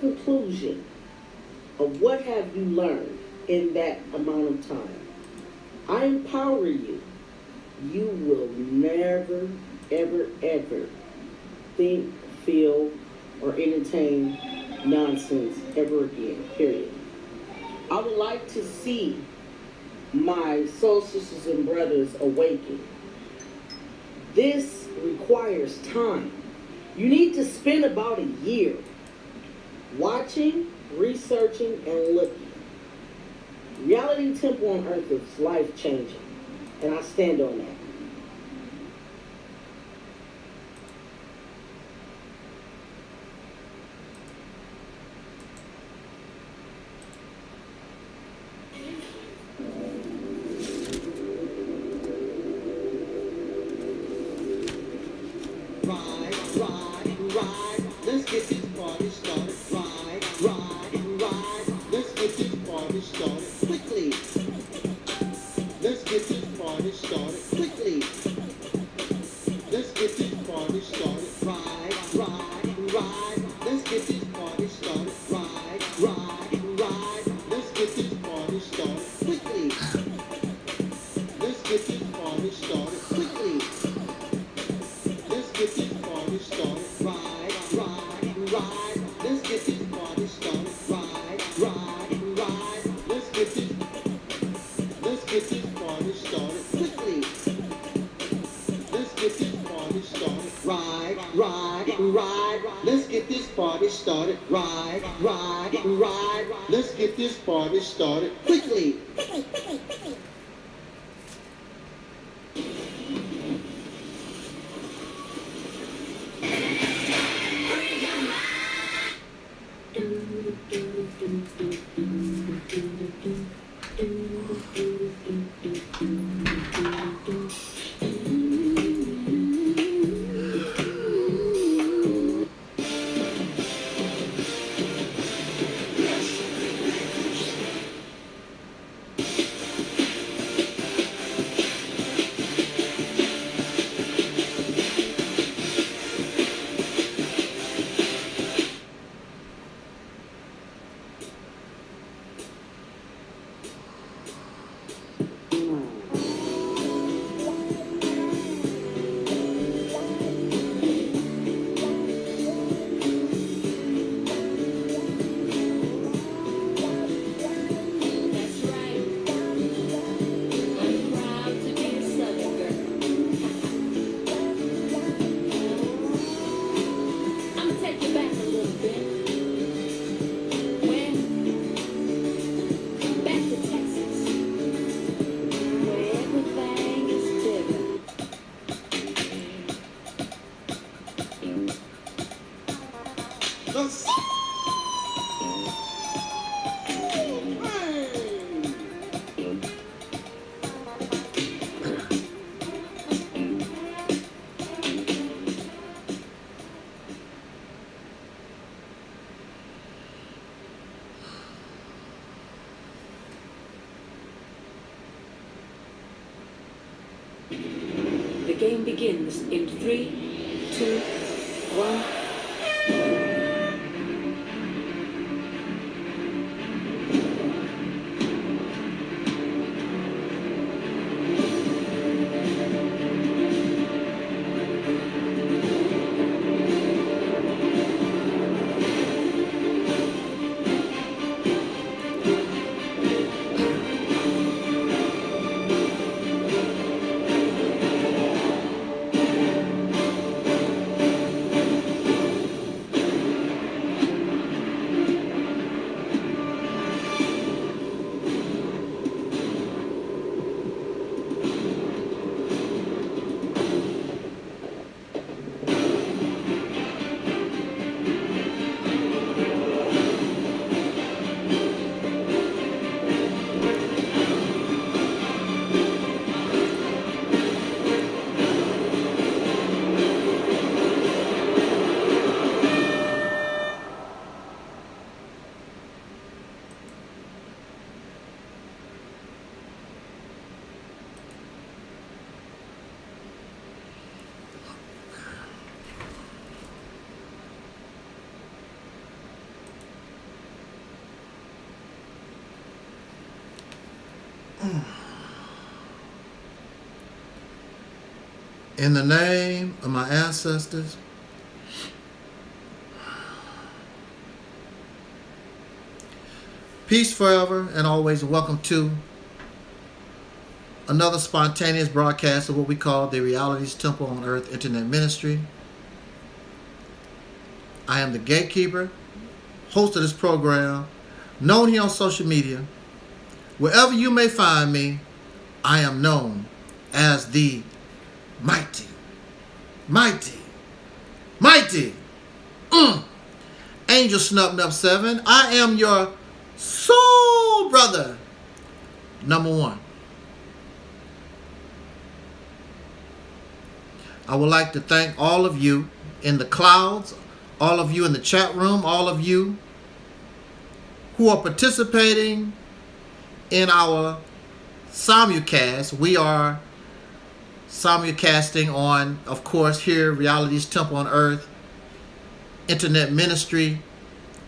conclusion of what have you learned in that amount of time. I empower you. You will never, ever, ever think, feel, or entertain nonsense ever again, period. I would like to see my soul sisters and brothers awaken. This requires time. You need to spend about a year watching, researching, and looking. Reality Temple on Earth is life-changing, and I stand on that. Ride, let's get this party started. Ride, let's get this party started quickly. Let's get this party started quickly. Let's get this party started. Ride, let's get this party started. Ride, let's get this party started quickly. Let's get this party started quickly. Let's get this party started. Ride. Let's get this party started. Ride. Let's get this party started quickly. Let's get this party started. Ride. Let's get this party started. Ride. Let's get this party started quickly. The game begins in 3, 2, 1. In the name of my ancestors, peace forever and always. Welcome to another spontaneous broadcast of what we call the Realities Temple on Earth Internet Ministry. I am the gatekeeper, host of this program, known here on social media. Wherever you may find me, I am known as the mighty Angel Snub 7. I am your soul brother, number one. I would like to thank all of you in the clouds, all of you in the chat room, all of you who are participating in our simulcast. We are simulcasting on, of course, here, Realities Temple on Earth Internet Ministry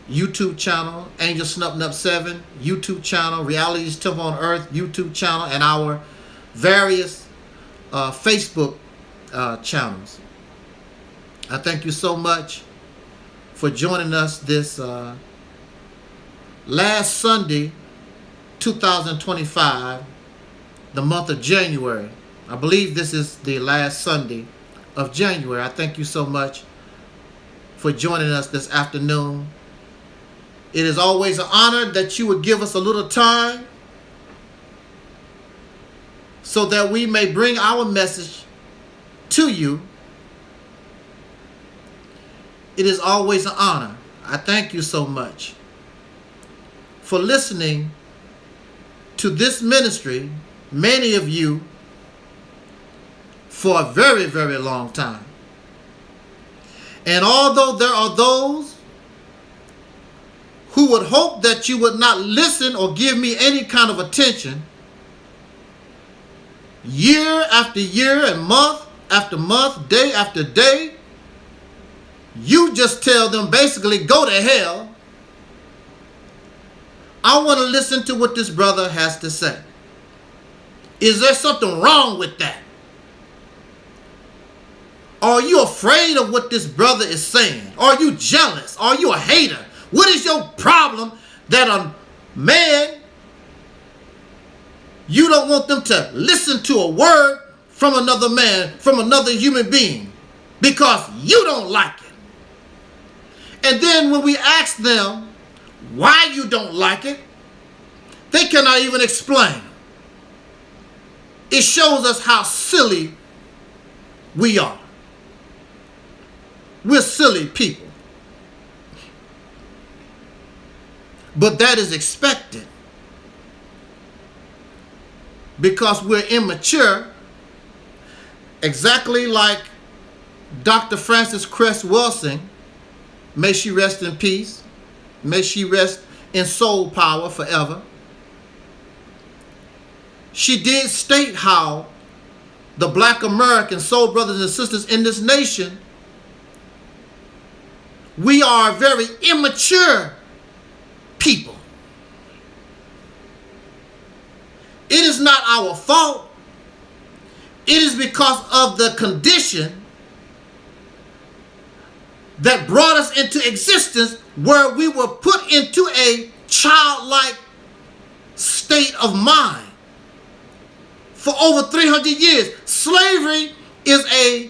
YouTube channel, Angel Snub 7 YouTube channel, Realities Temple on Earth YouTube channel, and our various Facebook channels. I thank you so much for joining us this last Sunday, 2025, the month of January. I believe this is the last Sunday of January. I thank you so much for joining us this afternoon. It is always an honor that you would give us a little time so that we may bring our message to you. It is always an honor. I thank you so much for listening to this ministry, many of you, for a very, very long time. And although there are those who would hope that you would not listen or give me any kind of attention, year after year and month after month, day after day, you just tell them basically, go to hell. I want to listen to what this brother has to say. Is there something wrong with that? Are you afraid of what this brother is saying? Are you jealous? Are you a hater? What is your problem that a man, you don't want them to listen to a word from another man, from another human being, because you don't like it? And then when we ask them why you don't like it, they cannot even explain. It shows us how silly we are. We're silly people. But that is expected because we're immature, exactly like Dr. Frances Cress Welsing, may she rest in peace, may she rest in soul power forever. She did state how the Black American soul brothers and sisters in this nation, we are very immature people. It is not our fault. It is because of the condition that brought us into existence, where we were put into a childlike state of mind for over 300 years. Slavery is a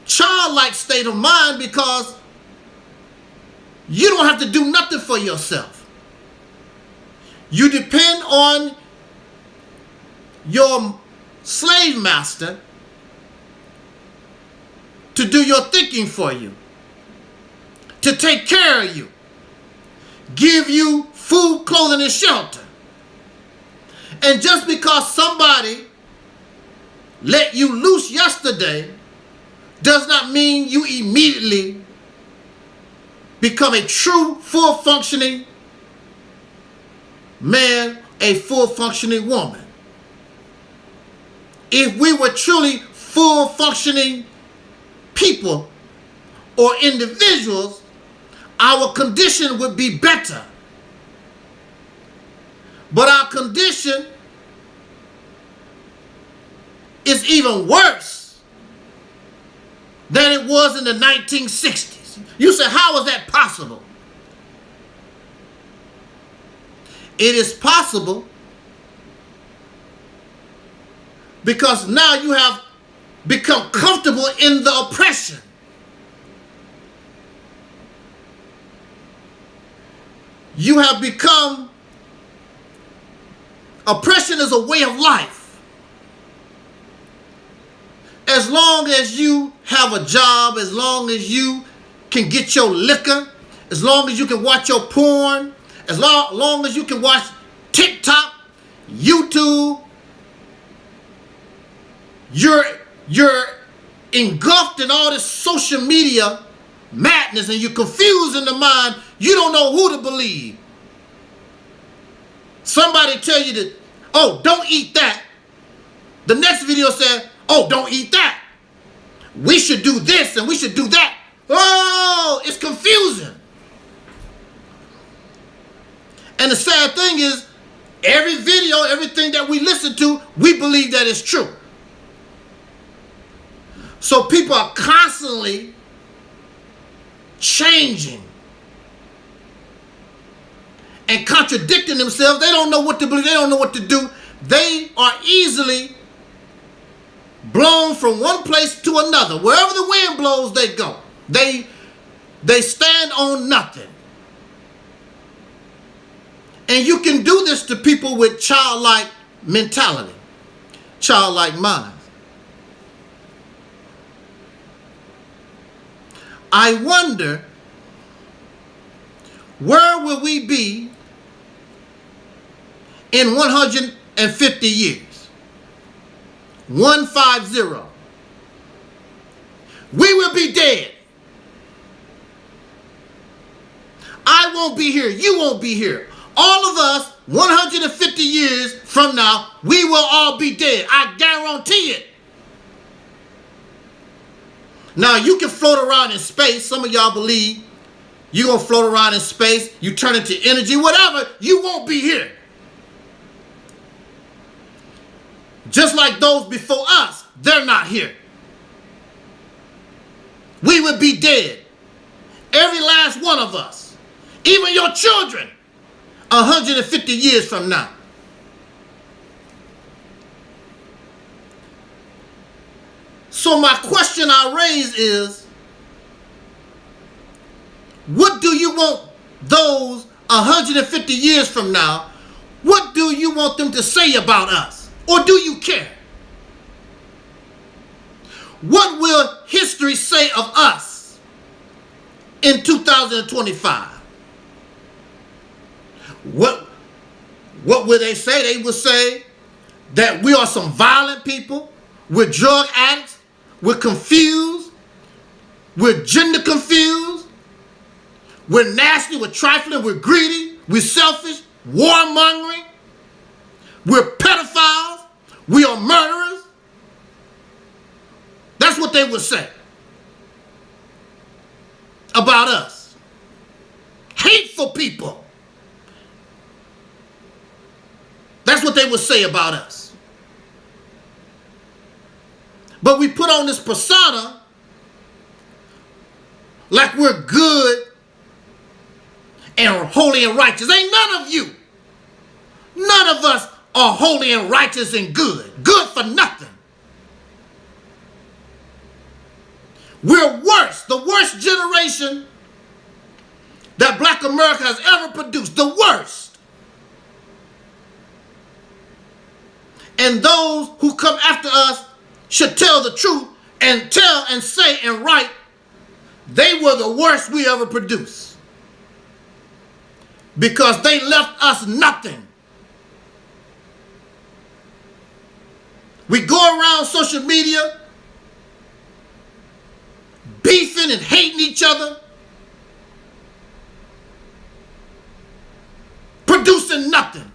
childlike state of mind because you don't have to do nothing for yourself. You depend on your slave master to do your thinking for you, to take care of you, give you food, clothing, and shelter. And just because somebody let you loose yesterday does not mean you immediately become a true, full functioning man, a full functioning woman. If we were truly full functioning people or individuals, our condition would be better. But our condition is even worse than it was in the 1960s. You say, how is that possible? It is possible because now you have become comfortable in the oppression. You have become, oppression is a way of life. As long as you have a job, as long as you can get your liquor, as long as you can watch your porn, as long as you can watch TikTok, YouTube, you're engulfed in all this social media madness and you're confused in the mind. You don't know who to believe. Somebody tell you that, oh, don't eat that. The next video said, oh, don't eat that. We should do this and we should do that. Oh, it's confusing. And the sad thing is, every video, everything that we listen to, we believe that it's true. So people are constantly changing and contradicting themselves. They don't know what to believe. They don't know what to do. They are easily blown from one place to another. Wherever the wind blows, they go. They stand on nothing. And you can do this to people with childlike mentality, childlike minds. I wonder, where will we be in 150 years? 150. We will be dead. I won't be here. You won't be here. All of us, 150 years from now, we will all be dead. I guarantee it. Now, you can float around in space. Some of y'all believe you're going to float around in space. You turn into energy, whatever. You won't be here. Just like those before us, they're not here. We would be dead. Every last one of us. Even your children. 150 years from now. So my question I raise is, what do you want those 150 years from now, what do you want them to say about us? Or do you care? What will history say of us in 2025? What will they say? They will say that we are some violent people, we're drug addicts, we're confused, we're gender confused, we're nasty, we're trifling, we're greedy, we're selfish, warmongering, we're pedophiles, we are murderers. That's what they would say about us. Hateful people. That's what they would say about us. But we put on this persona like we're good and holy and righteous. Ain't none of you. None of us are holy and righteous and good. Good for nothing. We're worse. The worst generation that Black America has ever produced. The worst. And those who come after us should tell the truth and tell and say and write, they were the worst we ever produced. Because they left us nothing. We go around social media beefing and hating each other, producing nothing.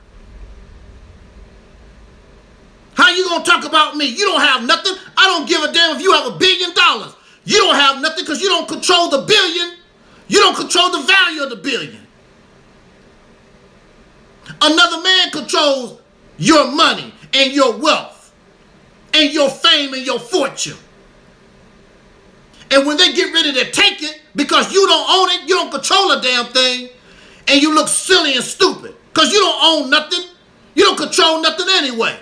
How you gonna talk about me? You don't have nothing. I don't give a damn if you have $1 billion. You don't have nothing because you don't control the billion. You don't control the value of the billion. Another man controls your money and your wealth and your fame and your fortune. And when they get ready to take it, because you don't own it, you don't control a damn thing, and you look silly and stupid, because you don't own nothing, you don't control nothing anyway.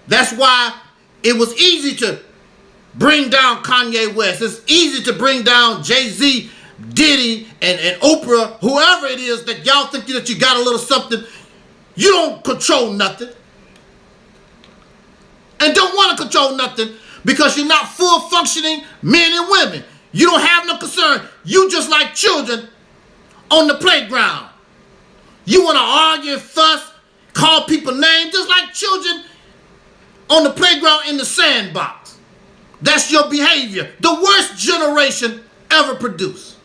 That's why it was easy to bring down Kanye West. It's easy to bring down Jay-Z, Diddy, and Oprah, whoever it is that y'all think that you got a little something. You don't control nothing. And don't want to control nothing because you're not full functioning men and women. You don't have no concern. You just like children on the playground. You want to argue and fuss, call people names, just like children on the playground in the sandbox. That's your behavior. The worst generation ever produced.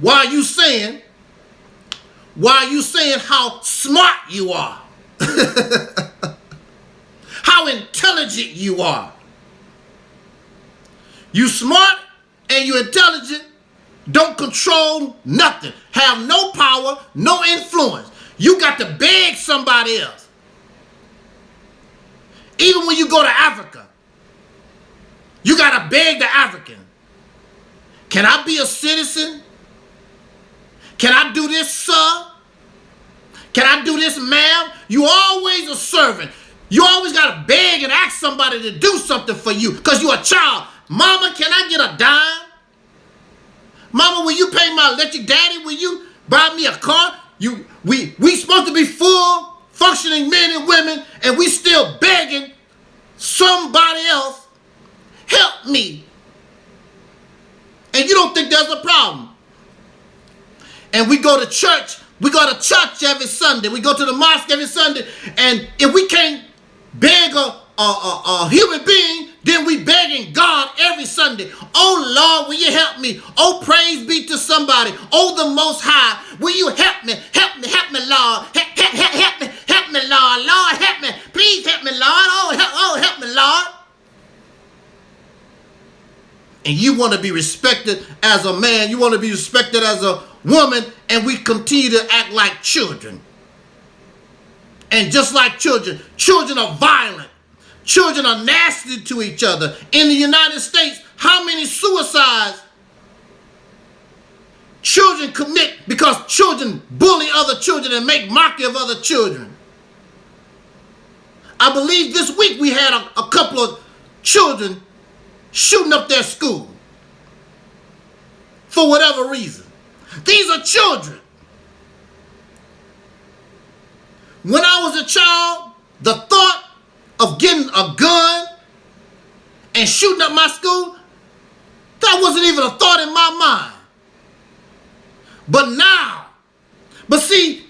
Why are you saying how smart you are? How intelligent you are. You smart and you intelligent, don't control nothing, have no power, no influence. You got to beg somebody else. Even when you go to Africa, you got to beg the African. Can I be a citizen? Can I do this, sir? Can I do this, ma'am? You always a servant. You always got to beg and ask somebody to do something for you because you're a child. Mama, can I get a dime? Mama, will you pay my electric? Daddy, will you buy me a car? We supposed to be full functioning men and women, and we still begging somebody else, help me. And you don't think there's a problem. And we go to church. We go to church every Sunday. We go to the mosque every Sunday. And if we can't beg a human being, then we begging God every Sunday. Oh, Lord, will you help me? Oh, praise be to somebody. Oh, the Most High, will you help me? Help me, Lord. Help me, Lord. Lord, help me. Please help me, Lord. Oh, help me, Lord. And you want to be respected as a man. You want to be respected as a woman. And we continue to act like children. And just like children, children are violent. Children are nasty to each other. In the United States, how many suicides children commit because children bully other children and make mockery of other children? I believe this week we had a couple of children shooting up their school for whatever reason. These are children. When I was a child, the thought of getting a gun and shooting up my school, that wasn't even a thought in my mind. But now, see,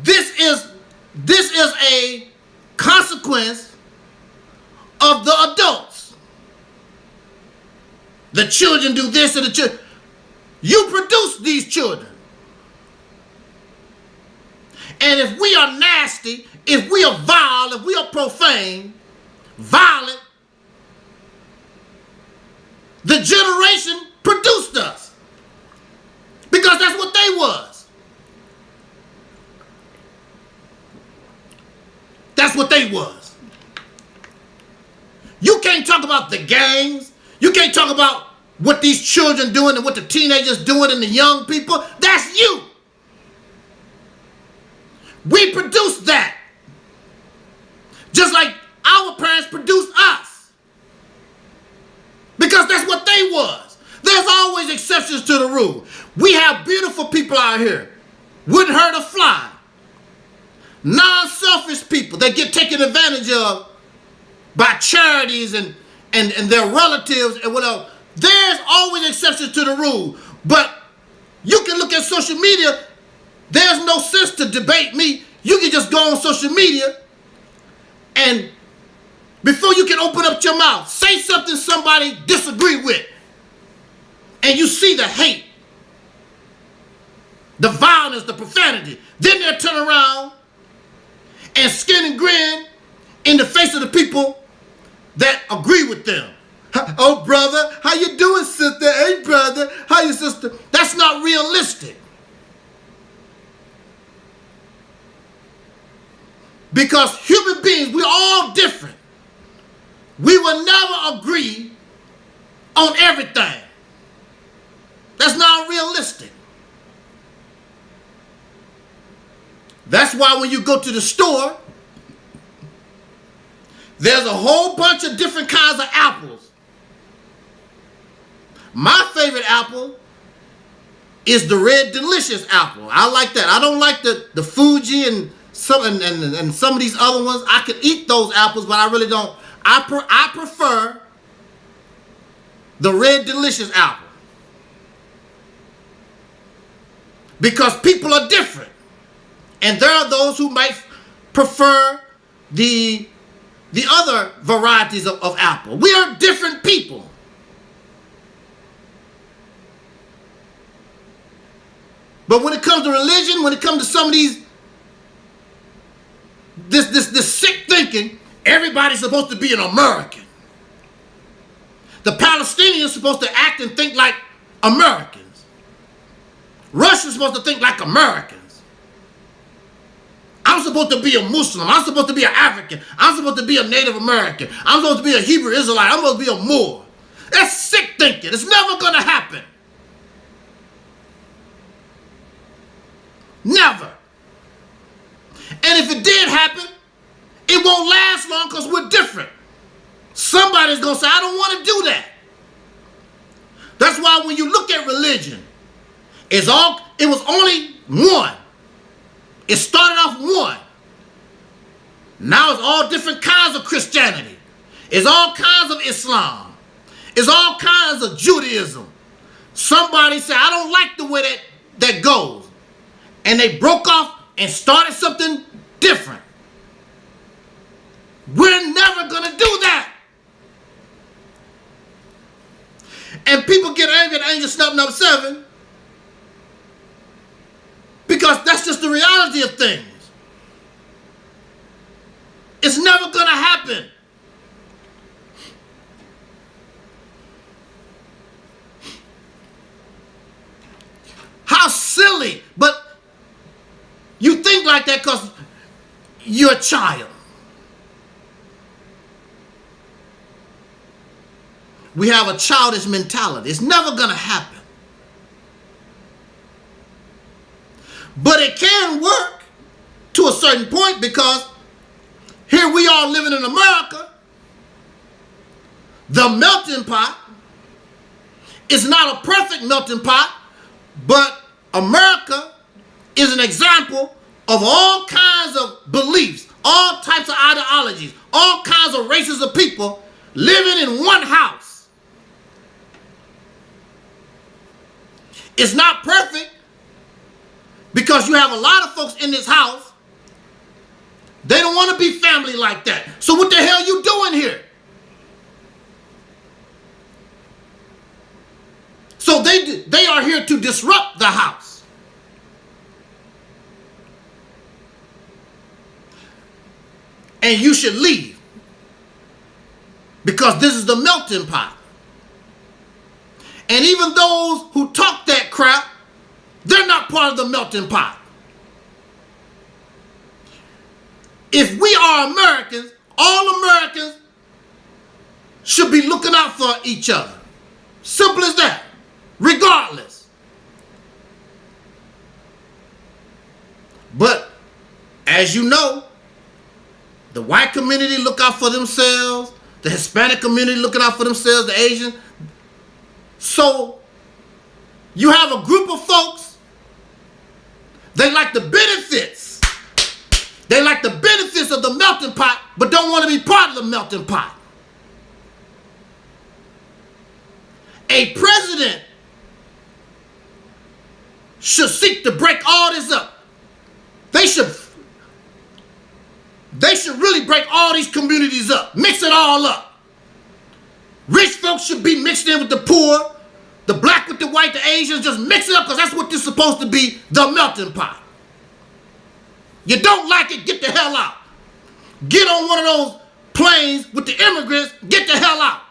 this is a consequence of the adults. The children do this and the children. You produce these children. And if we are nasty, if we are vile, if we are profane, violent, the generation produced us. Because that's what they was. That's what they was. You can't talk about the gangs. You can't talk about what these children doing and what the teenagers doing and the young people. That's you. We produced that. Just like our parents produced us. Because that's what they was. There's always exceptions to the rule. We have beautiful people out here. Wouldn't hurt a fly. Non-selfish people that get taken advantage of by charities and their relatives and whatever. There's always exceptions to the rule. But you can look at social media. There's no sense to debate me. You can just go on social media and before you can open up your mouth, say something somebody disagree with. And you see the hate, the violence, the profanity. Then they'll turn around and skin and grin in the face of the people that agree with them. Oh, brother, how you doing, sister? Hey, brother, how you, sister? That's not realistic. Because human beings, we're all different. We will never agree on everything. That's not realistic. That's why when you go to the store, there's a whole bunch of different kinds of apples. My favorite apple is the red delicious apple. I like that. I don't like the Fuji and some of these other ones. I can eat those apples, but I really don't. I prefer the red delicious apple. Because people are different. And there are those who might prefer the other varieties of apple. We are different people. But when it comes to religion, when it comes to some of these, this sick thinking, everybody's supposed to be an American. The Palestinians are supposed to act and think like Americans. Russia's supposed to think like Americans. I'm supposed to be a Muslim. I'm supposed to be an African. I'm supposed to be a Native American. I'm supposed to be a Hebrew Israelite. I'm supposed to be a Moor. That's sick thinking. It's never going to happen. Never. And if it did happen, it won't last long because we're different. Somebody's going to say, I don't want to do that. That's why when you look at religion, it was only one. It started off one. Now it's all different kinds of Christianity. It's all kinds of Islam. It's all kinds of Judaism. Somebody said, I don't like the way that goes. And they broke off and started something different. We're never going to do that. And people get angry at Angel Snub Number 7 because that's just the reality of things. It's never going to happen. How silly. But you think like that because you're a child. We have a childish mentality. It's never going to happen. But it can work to a certain point because here we are living in America. The melting pot is not a perfect melting pot, but America is an example of all kinds of beliefs, all types of ideologies, all kinds of races of people living in one house. It's not perfect because you have a lot of folks in this house. They don't want to be family like that. So what the hell are you doing here? So they are here to disrupt the house. And you should leave. Because this is the melting pot. And even those who talk that crap, they're not part of the melting pot. If we are Americans, all Americans should be looking out for each other. Simple as that. Regardless. But, as you know, the white community look out for themselves. The Hispanic community looking out for themselves. The Asian. So, you have a group of folks, they like the benefits. They like the benefits of the melting pot, but don't want to be part of the melting pot. A president should seek to break all this up. They should really break all these communities up, mix it all up. Rich folks should be mixed in with the poor, the black with the white, the Asians, just mix it up because that's what this is supposed to be, the melting pot. You don't like it, get the hell out. Get on one of those planes with the immigrants, get the hell out.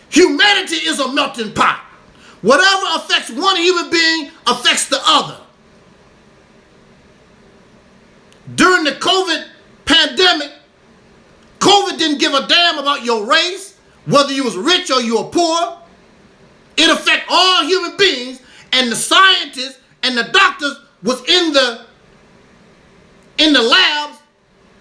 Humanity is a melting pot. Whatever affects one human being affects the other. during the COVID pandemic, COVID didn't give a damn about your race, whether you was rich or you were poor. It affected all human beings, and the scientists and the doctors was in the labs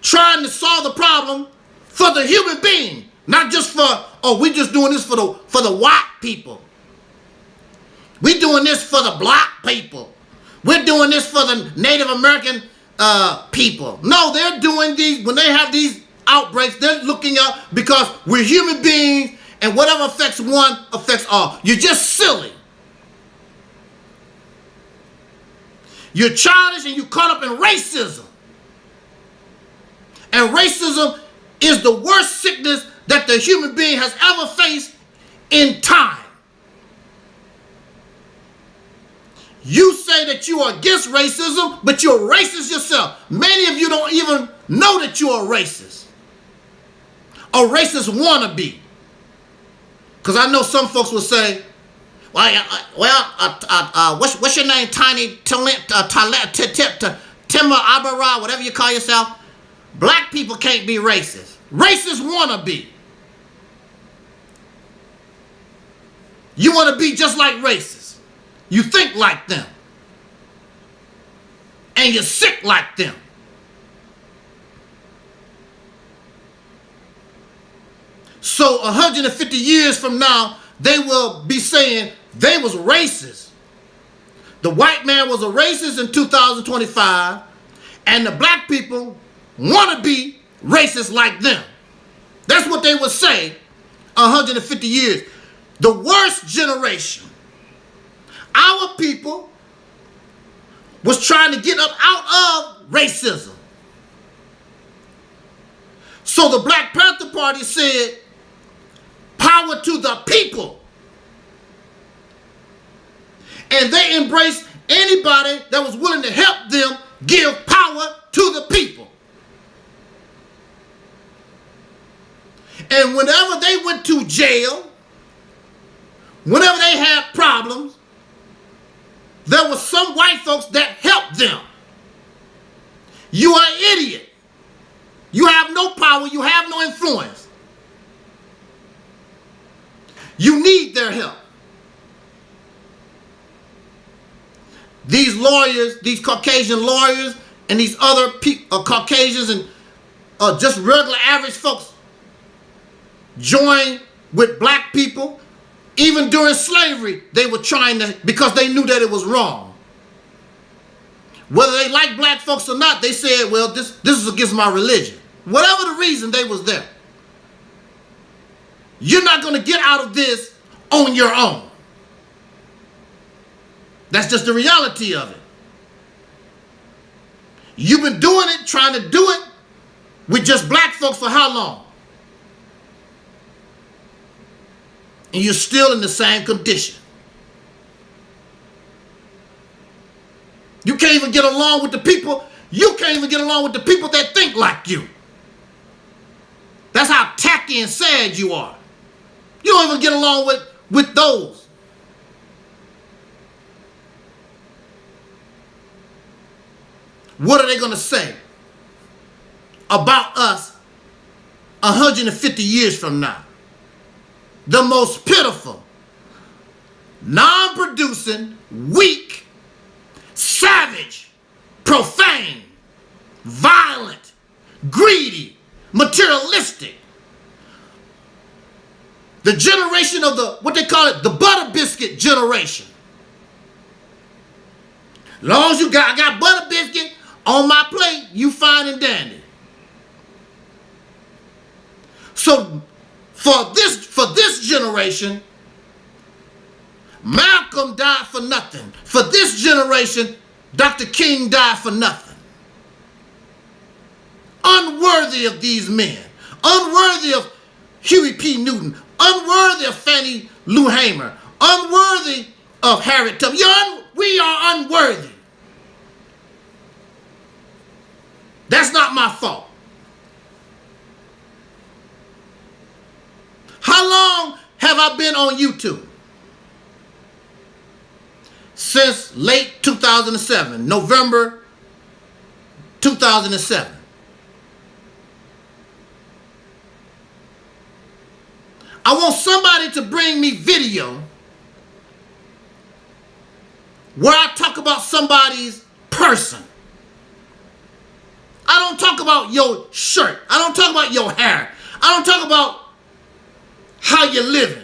trying to solve the problem for the human being, not just for, oh, we just doing this for the white people. We doing this for the black people. We're doing this for the Native American people. No, they're doing these, when they have these outbreaks, they're looking out because we're human beings and whatever affects one affects all. You're just silly. You're childish and you caught up in racism. And racism is the worst sickness that the human being has ever faced in time. You say that you are against racism, but you're racist yourself. Many of you don't even know that you're a racist. A racist wannabe. Because I know some folks will say, what's your name? Tiny Timber Abara, whatever you call yourself. Black people can't be racist. Racist wannabe. You want to be just like racists. You think like them. And you're sick like them. So 150 years from now, they will be saying they was racist. The white man was a racist in 2025, and the black people want to be racist like them. That's what they would say 150 years. The worst generation. Our people was trying to get up out of racism. So the Black Panther Party said, power to the people. And they embraced anybody that was willing to help them give power to the people. And whenever they went to jail, whenever they had problems, there were some white folks that helped them. You are an idiot. You have no power. You have no influence. You need their help. These lawyers, these Caucasian lawyers, and these other Caucasians and just regular average folks joined with black people. Even during slavery, they were trying to, because they knew that it was wrong. Whether they liked black folks or not, they said, well, this is against my religion. Whatever the reason, they was there. You're not going to get out of this on your own. That's just the reality of it. You've been doing it, trying to do it with just black folks for how long? And you're still in the same condition. You can't even get along with the people. You can't even get along with the people that think like you. That's how tacky and sad you are. You don't even get along with those. What are they going to say about us 150 years from now? The most pitiful, non-producing, weak, savage, profane, violent, greedy, materialistic. The generation of what they call it, the butter biscuit generation. As long as I got butter biscuit on my plate, you fine and dandy. So for this generation, Malcolm died for nothing. For this generation, Dr. King died for nothing. Unworthy of these men. Unworthy of Huey P. Newton. Unworthy of Fannie Lou Hamer. Unworthy of Harriet Tubman. We are unworthy. That's not my fault. How long have I been on YouTube? Since late 2007, November 2007. I want somebody to bring me video where I talk about somebody's person. I don't talk about your shirt. I don't talk about your hair. I don't talk about how you're living.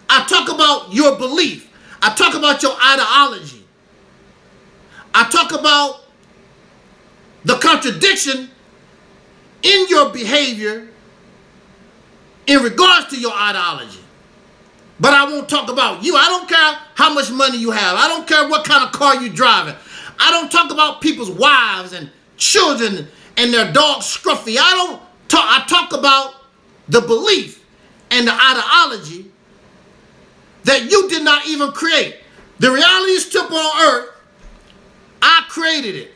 I talk about your belief. I talk about your ideology. I talk about the contradiction in your behavior in regards to your ideology. But I won't talk about you. I don't care how much money you have. I don't care what kind of car you're driving. I don't talk about people's wives and children and their dogs scruffy. I talk about the belief and the ideology that you did not even create. The reality temple on earth, I created it.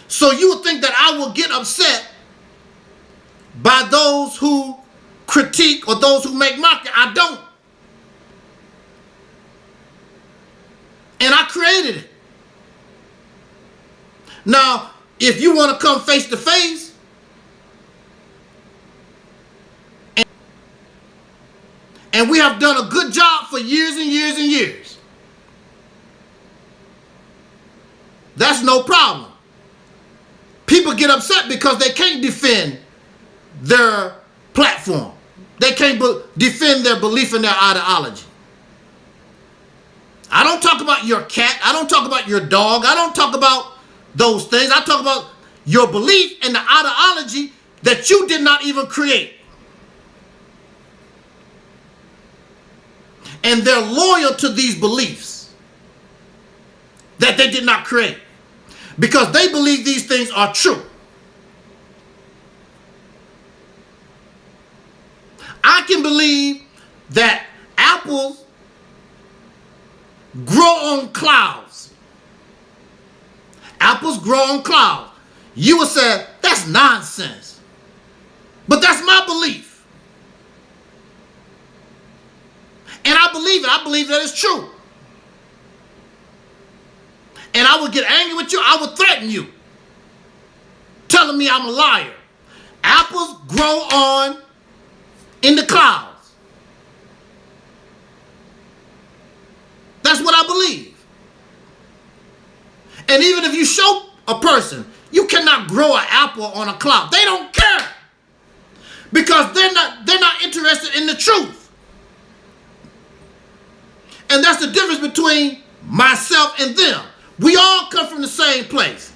So you would think that I will get upset by those who critique or those who make mockery. I don't. And I created it. Now, if you want to come face to face and we have done a good job for years and years and years, that's no problem. People get upset because they can't defend their platform. They can't defend their belief in their ideology. I don't talk about your cat. I don't talk about your dog. I don't talk about those things. I talk about your belief and the ideology that you did not even create. And they're loyal to these beliefs that they did not create because they believe these things are true. I can believe that apples grow on clouds. Apples grow on clouds. You would say, that's nonsense. But that's my belief. And I believe it. I believe that it's true. And I would get angry with you. I would threaten you, telling me I'm a liar. Apples grow on in the clouds. That's what I believe. And even if you show a person, you cannot grow an apple on a cloud. They don't care. Because they're not interested in the truth. And that's the difference between myself and them. We all come from the same place.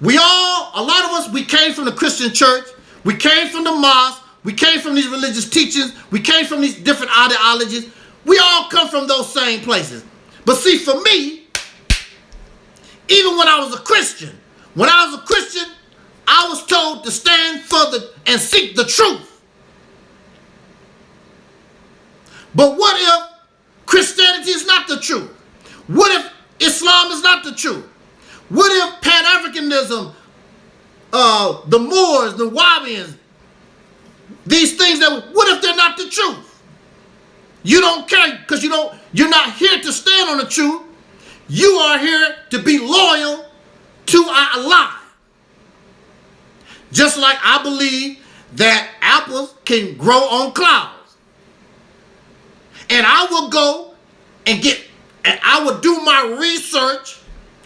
A lot of us, we came from the Christian church. We came from the mosque. We came from these religious teachings. We came from these different ideologies. We all come from those same places. But see, for me, even when I was a Christian, I was told to stand for and seek the truth. But what if Christianity is not the truth? What if Islam is not the truth? What if Pan-Africanism, the Moors, the Wahabians, these things what if they're not the truth? You don't care because you're not here to stand on the truth. You are here to be loyal to a lie. Just like I believe that apples can grow on clouds. And I will go and I would do my research.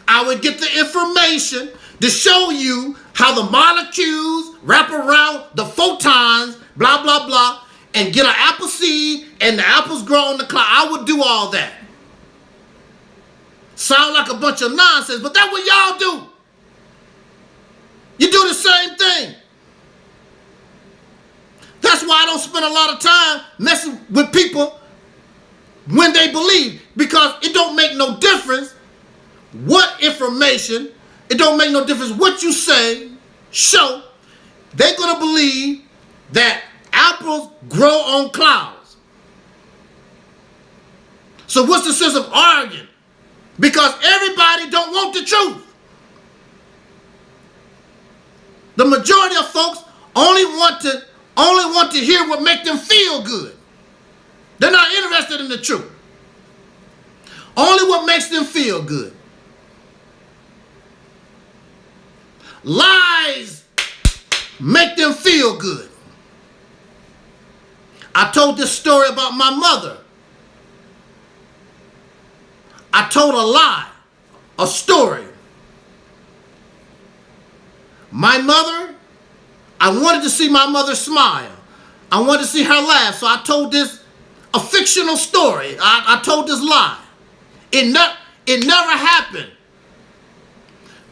I would get the information to show you how the molecules wrap around the photons, blah, blah, blah, and get an apple seed and the apples grow on the cloud. I would do all that. Sound like a bunch of nonsense, but that's what y'all do. You do the same thing. That's why I don't spend a lot of time messing with people when they believe, because it don't make no difference what information, it don't make no difference what you say, show. They're going to believe that apples grow on clouds. So what's the sense of arguing? Because everybody don't want the truth. The majority of folks only want to hear what makes them feel good. They're not interested in the truth. Only what makes them feel good. lies make them feel good. I told this story about my mother. I told a lie, a story. My mother, I wanted to see my mother smile. I wanted to see her laugh. So I told a fictional story. I told this lie. It never happened.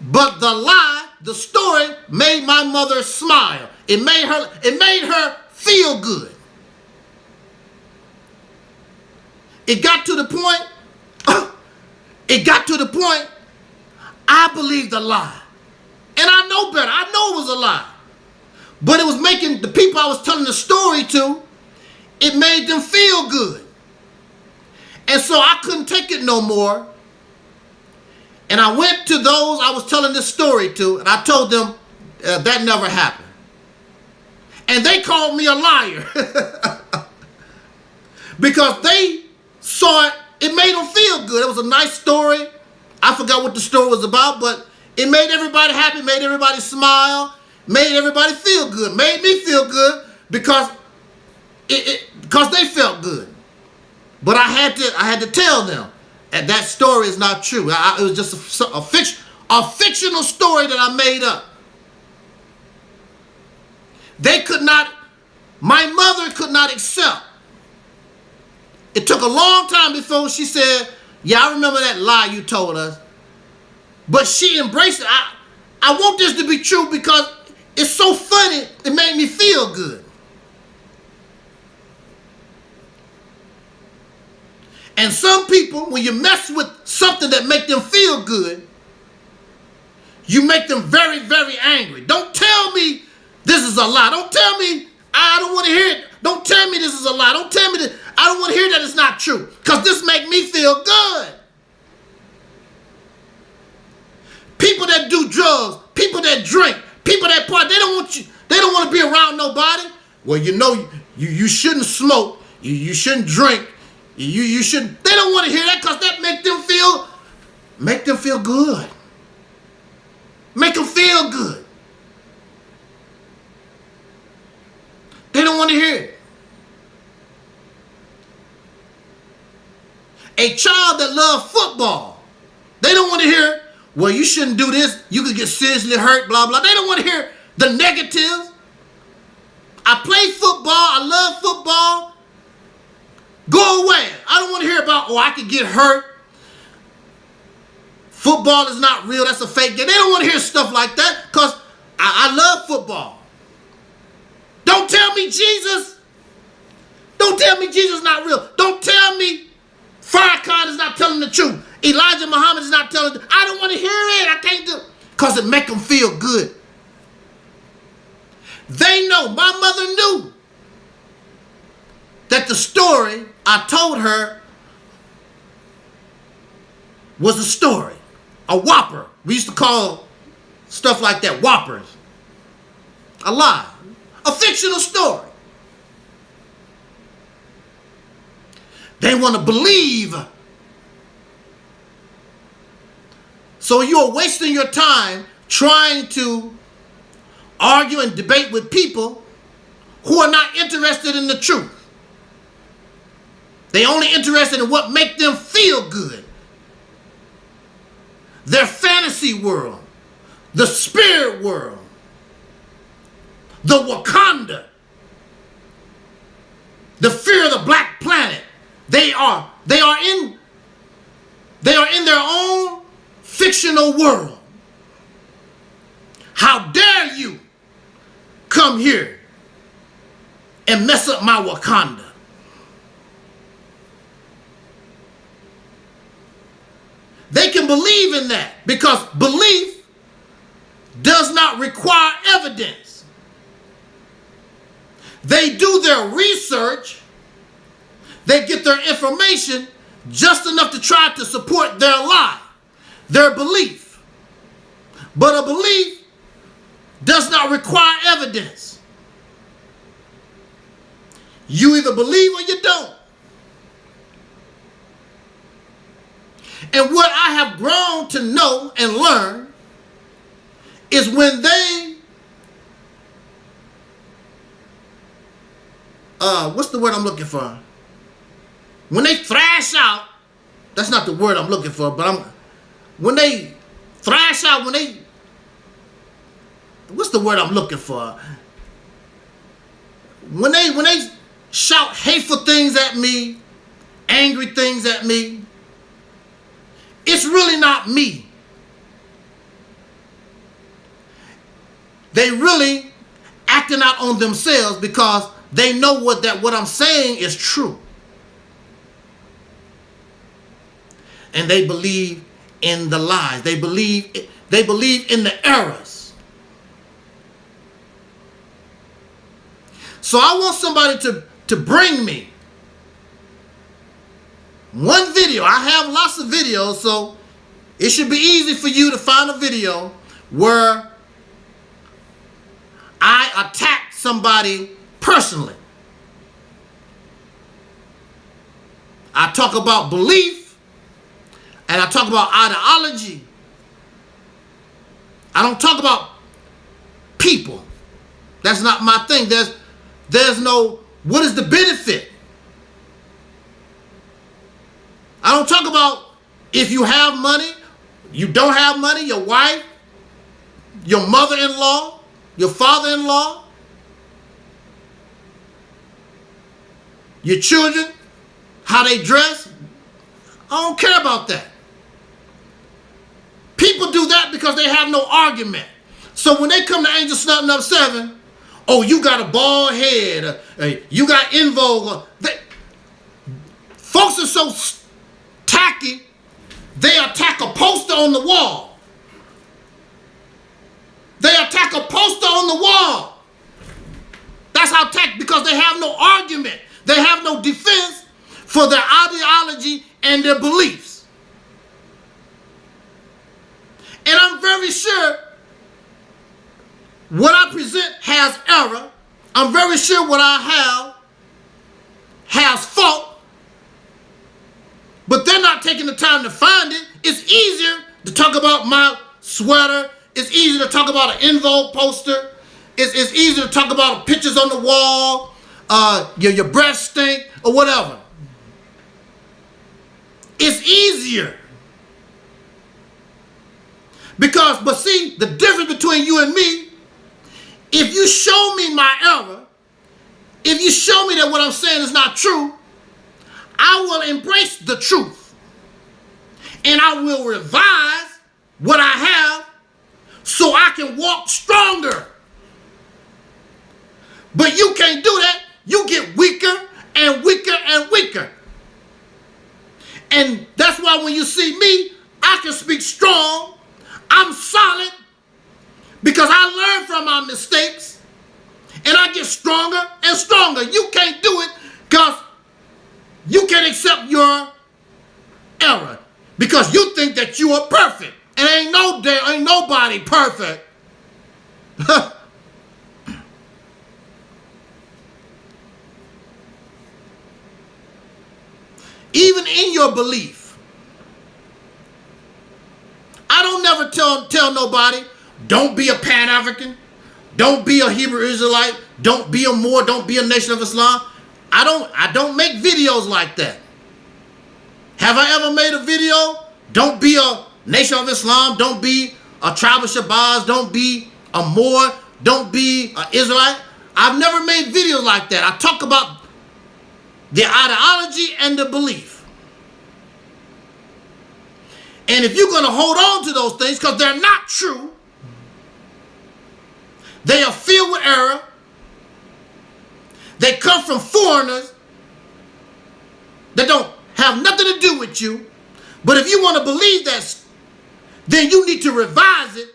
But the lie, the story, made my mother smile. It made her feel good. It got to the point, I believed the lie. And I know better. I know it was a lie. But it was making the people I was telling the story to, it made them feel good. And so I couldn't take it no more. And I went to those I was telling this story to, and I told them that never happened. And they called me a liar. Because they saw it, it made them feel good. It was a nice story. I forgot what the story was about, but it made everybody happy, made everybody smile, made everybody feel good, made me feel good because because they felt good. But I had to tell them, and that story is not true. It was just a fictional story that I made up. My mother could not accept. It took a long time before she said, yeah, I remember that lie you told us. But she embraced it. I want this to be true because it's so funny, it made me feel good. And some people, when you mess with something that makes them feel good, you make them very, very angry. Don't tell me this is a lie. Don't tell me I don't want to hear it. Don't tell me this is a lie. Don't tell me that I don't want to hear that it's not true. Because this makes me feel good. People that do drugs, people that drink, people that party, they don't want to be around nobody. Well, you know, you shouldn't smoke. You shouldn't drink. You shouldn't. They don't want to hear that because that make them feel good. Make them feel good. They don't want to hear it. A child that loves football, they don't want to hear, well, you shouldn't do this. You could get seriously hurt, blah, blah. They don't want to hear the negatives. I play football. I love football. Go away. I don't want to hear about, I could get hurt. Football is not real. That's a fake game. They don't want to hear stuff like that because I love football. Don't tell me Jesus. Don't tell me Jesus is not real. Don't tell me Farrakhan is not telling the truth. Elijah Muhammad is not telling the truth. I don't want to hear it. I can't do it. Because it make them feel good. They know. My mother knew that the story I told her was a story. A whopper. We used to call stuff like that whoppers. A lie. A fictional story. They want to believe. So you're wasting your time trying to argue and debate with people who are not interested in the truth. They're only interested in what makes them feel good. Their fantasy world, the spirit world, the Wakanda, the fear of the black planet. They are in their own fictional world. How dare you come here and mess up my Wakanda? They can believe in that because belief does not require evidence. They do their research. They get their information just enough to try to support their lie, their belief. But a belief does not require evidence. You either believe or you don't. And what I have grown to know and learn is when they, what's the word I'm looking for? When they thrash out, that's not the word I'm looking for, but when they thrash out, what's the word I'm looking for? When they shout hateful things at me, angry things at me, it's really not me. They really acting out on themselves because they know what I'm saying is true. And they believe in the lies. They believe in the errors. So I want somebody to bring me one video. I have lots of videos, so it should be easy for you to find a video where I attack somebody personally. I talk about belief and I talk about ideology. I don't talk about people. That's not my thing. There's no, what is the benefit? I don't talk about if you have money, you don't have money, your wife, your mother-in-law, your father-in-law, your children, how they dress. I don't care about that. People do that because they have no argument. So when they come to Angel Snutting Up 7, oh, you got a bald head, you got in vogue. Folks are so tacky, they attack a poster on the wall. They attack a poster on the wall. That's how tacky, because they have no argument. They have no defense for their ideology and their beliefs. And I'm very sure what I present has error. I'm very sure what I have has fault. But they're not taking the time to find it. It's easier to talk about my sweater. It's easier to talk about an In Vogue poster. It's easier to talk about pictures on the wall, your breath stink, or whatever. It's easier. But see, the difference between you and me, if you show me my error, if you show me that what I'm saying is not true, I will embrace the truth. And I will revise what I have so I can walk stronger. But you can't do that. You get weaker and weaker and weaker. And that's why when you see me, I can speak strong. I'm solid because I learn from my mistakes and I get stronger and stronger. You can't do it because you can't accept your error because you think that you are perfect. And ain't nobody perfect. Even in your belief. I don't never tell nobody, don't be a Pan-African, don't be a Hebrew Israelite, don't be a Moor, don't be a Nation of Islam. I don't make videos like that. Have I ever made a video? Don't be a Nation of Islam, don't be a Tribe of Shabazz, don't be a Moor, don't be an Israelite. I've never made videos like that. I talk about the ideology and the belief. And if you're going to hold on to those things because they're not true, they are filled with error, they come from foreigners that don't have nothing to do with you, but if you want to believe that, then you need to revise it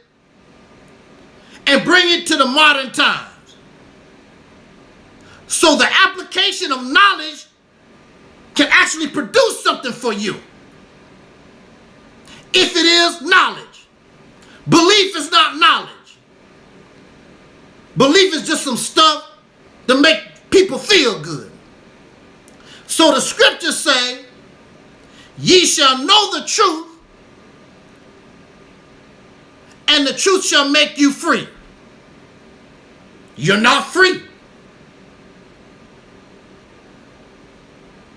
and bring it to the modern times. So the application of knowledge can actually produce something for you. If it is knowledge. Belief is not knowledge. Belief is just some stuff to make people feel good. So the scriptures say, ye shall know the truth, and the truth shall make you free. You're not free.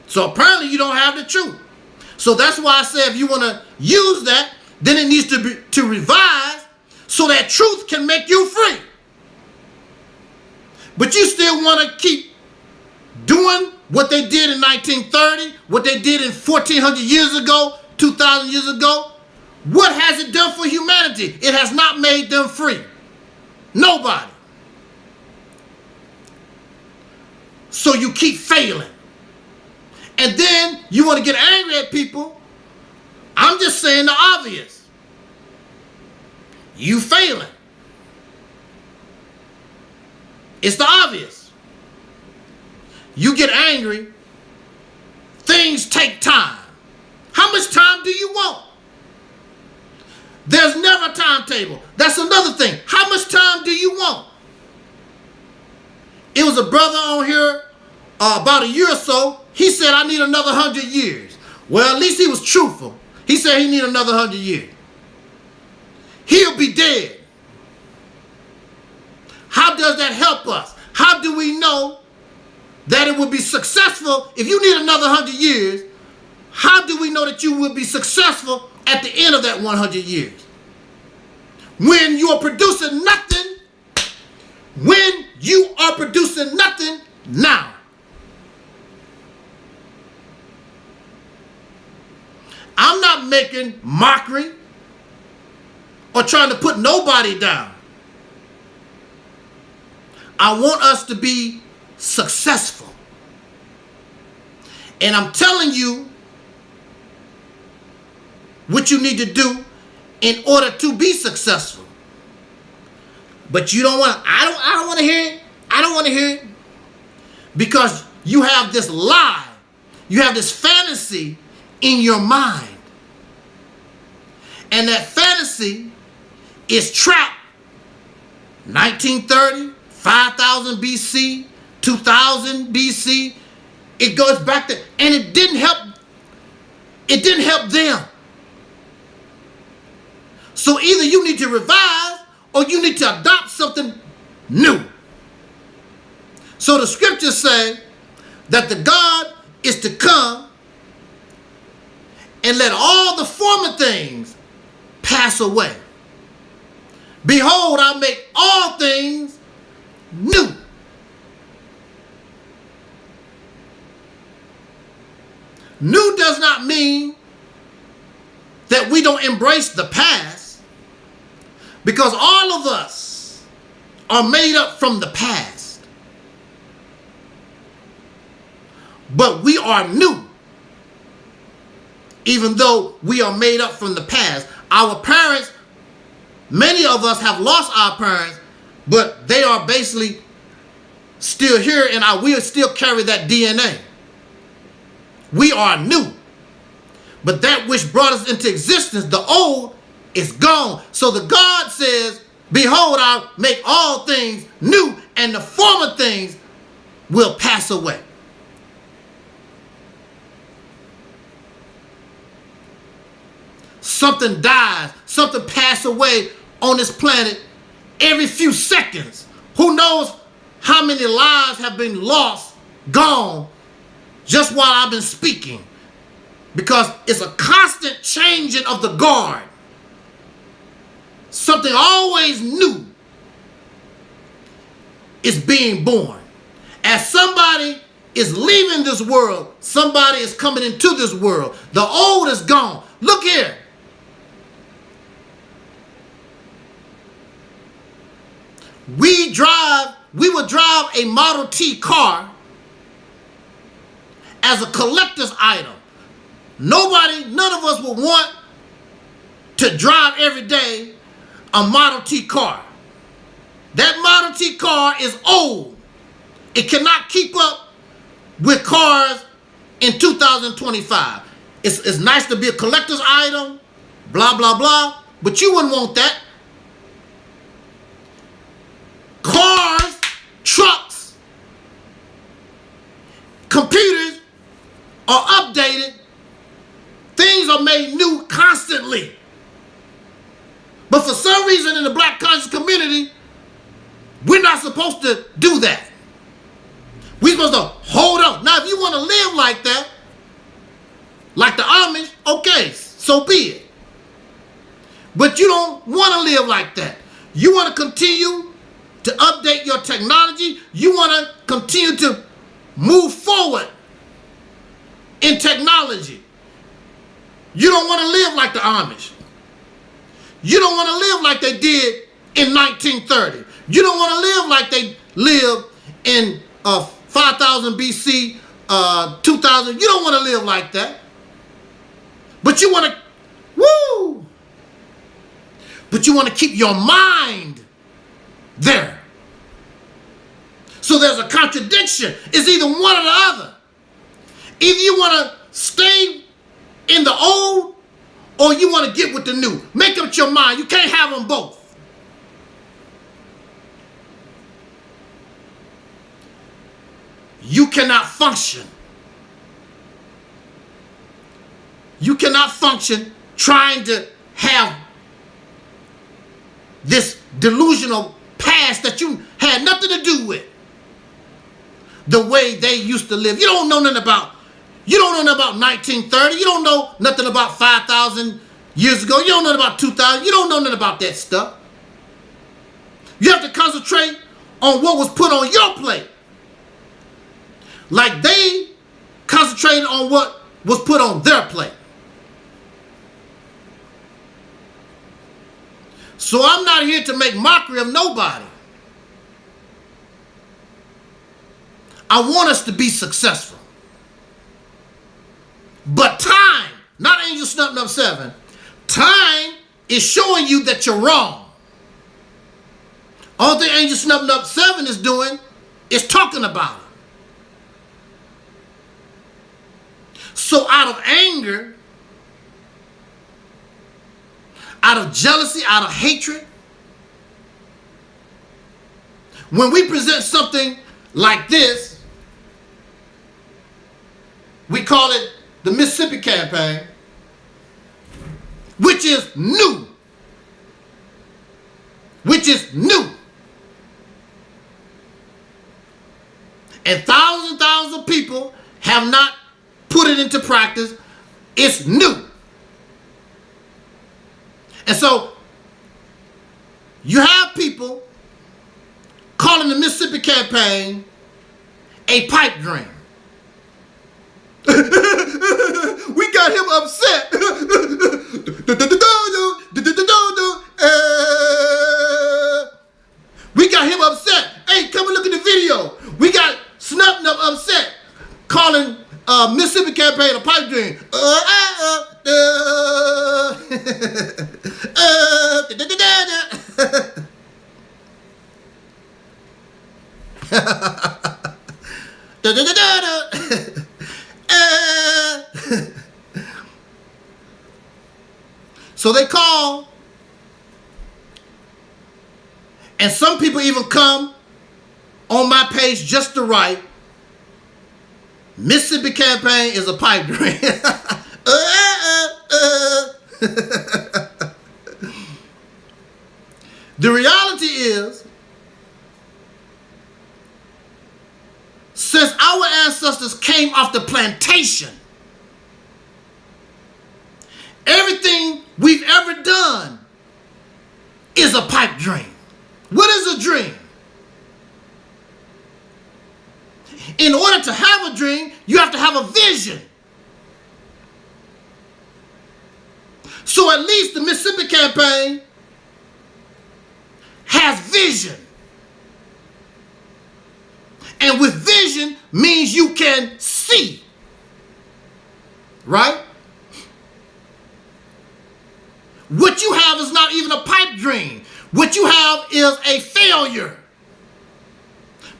So apparently you don't have the truth. So that's why I say if you want to use that, then it needs to be to revise so that truth can make you free. But you still want to keep doing what they did in 1930, what they did in 1400 years ago, 2000 years ago. What has it done for humanity? It has not made them free. Nobody. So you keep failing. And then you want to get angry at people. I'm just saying the obvious. You failing. It's the obvious. You get angry. Things take time. How much time do you want? There's never a timetable. That's another thing. How much time do you want? It was a brother on here about a year or so. He said, I need another 100 years. Well, at least he was truthful. He said he need another 100 years. He'll be dead. How does that help us? How do we know that it will be successful? If you need another 100 years, how do we know that you will be successful at the end of that 100 years? When you are producing nothing, when you are producing nothing now. I'm not making mockery or trying to put nobody down. I want us to be successful. And I'm telling you what you need to do in order to be successful. But you don't want to, I don't want to hear it. I don't want to hear it. Because you have this lie. You have this fantasy in your mind. And that fantasy is trapped 1930, 5000 BC, 2000 BC. It goes back to, and it didn't help them. So either you need to revise or you need to adopt something new. So the scriptures say that the God is to come and let all the former things pass away. Behold, I make all things new. New does not mean that we don't embrace the past, because all of us are made up from the past. But we are new, even though we are made up from the past. Our parents, many of us have lost our parents, but they are basically still here, and we still carry that DNA. We are new. But that which brought us into existence, the old, is gone. So the God says, behold, I'll make all things new, and the former things will pass away. Something dies, something passes away on this planet every few seconds. Who knows how many lives have been lost, gone, just while I've been speaking. Because it's a constant changing of the guard. Something always new is being born. As somebody is leaving this world, somebody is coming into this world. The old is gone. Look here. We would drive a Model T car as a collector's item. None of us would want to drive every day a Model T car. That Model T car is old. It cannot keep up with cars in 2025. It's nice to be a collector's item, blah, blah, blah, but you wouldn't want that. Cars, trucks, computers are updated. Things are made new constantly. But for some reason in the black conscious community, we're not supposed to do that. We're supposed to hold on. Now, if you want to live like that, like the Amish, okay, so be it. But you don't want to live like that. You want to continue to update your technology. You want to continue to move forward in technology. You don't want to live like the Amish. You don't want to live like they did in 1930. You don't want to live like they lived in 5000 BC, 2000. You don't want to live like that. But you want to, woo! But you want to keep your mind there. So there's a contradiction. It's either one or the other. Either you want to stay in the old or you want to get with the new. Make up your mind. You can't have them both. You cannot function. You cannot function trying to have this delusional past that you had nothing to do with. The way they used to live. You don't know nothing about 1930. You don't know nothing about 5,000 years ago. You don't know nothing about 2,000. You don't know nothing about that stuff. You have to concentrate on what was put on your plate. Like they concentrated on what was put on their plate. So I'm not here to make mockery of nobody. I want us to be successful. But time, not Angel Snub Nub 7, time is showing you that you're wrong. All the Angel Snub Nub 7 is doing is talking about it. So out of anger, out of jealousy, out of hatred, when we present something like this, we call it the Mississippi Campaign, which is new. Which is new. And thousands of people have not put it into practice. It's new. And so you have people calling the Mississippi Campaign a pipe dream. We got him upset. We got him upset. Hey, come and look at the video. We got Snub Nub upset, calling Mississippi Campaign a pipe dream. So they call, and some people even come on my page just to write, Mississippi Campaign is a pipe dream. The reality is, since our ancestors came off the plantation, everything we've ever done is a pipe dream. What is a dream? In order to have a dream, you have to have a vision. So at least the Mississippi Campaign has vision. And with vision means you can see. Right? What you have is not even a pipe dream. What you have is a failure.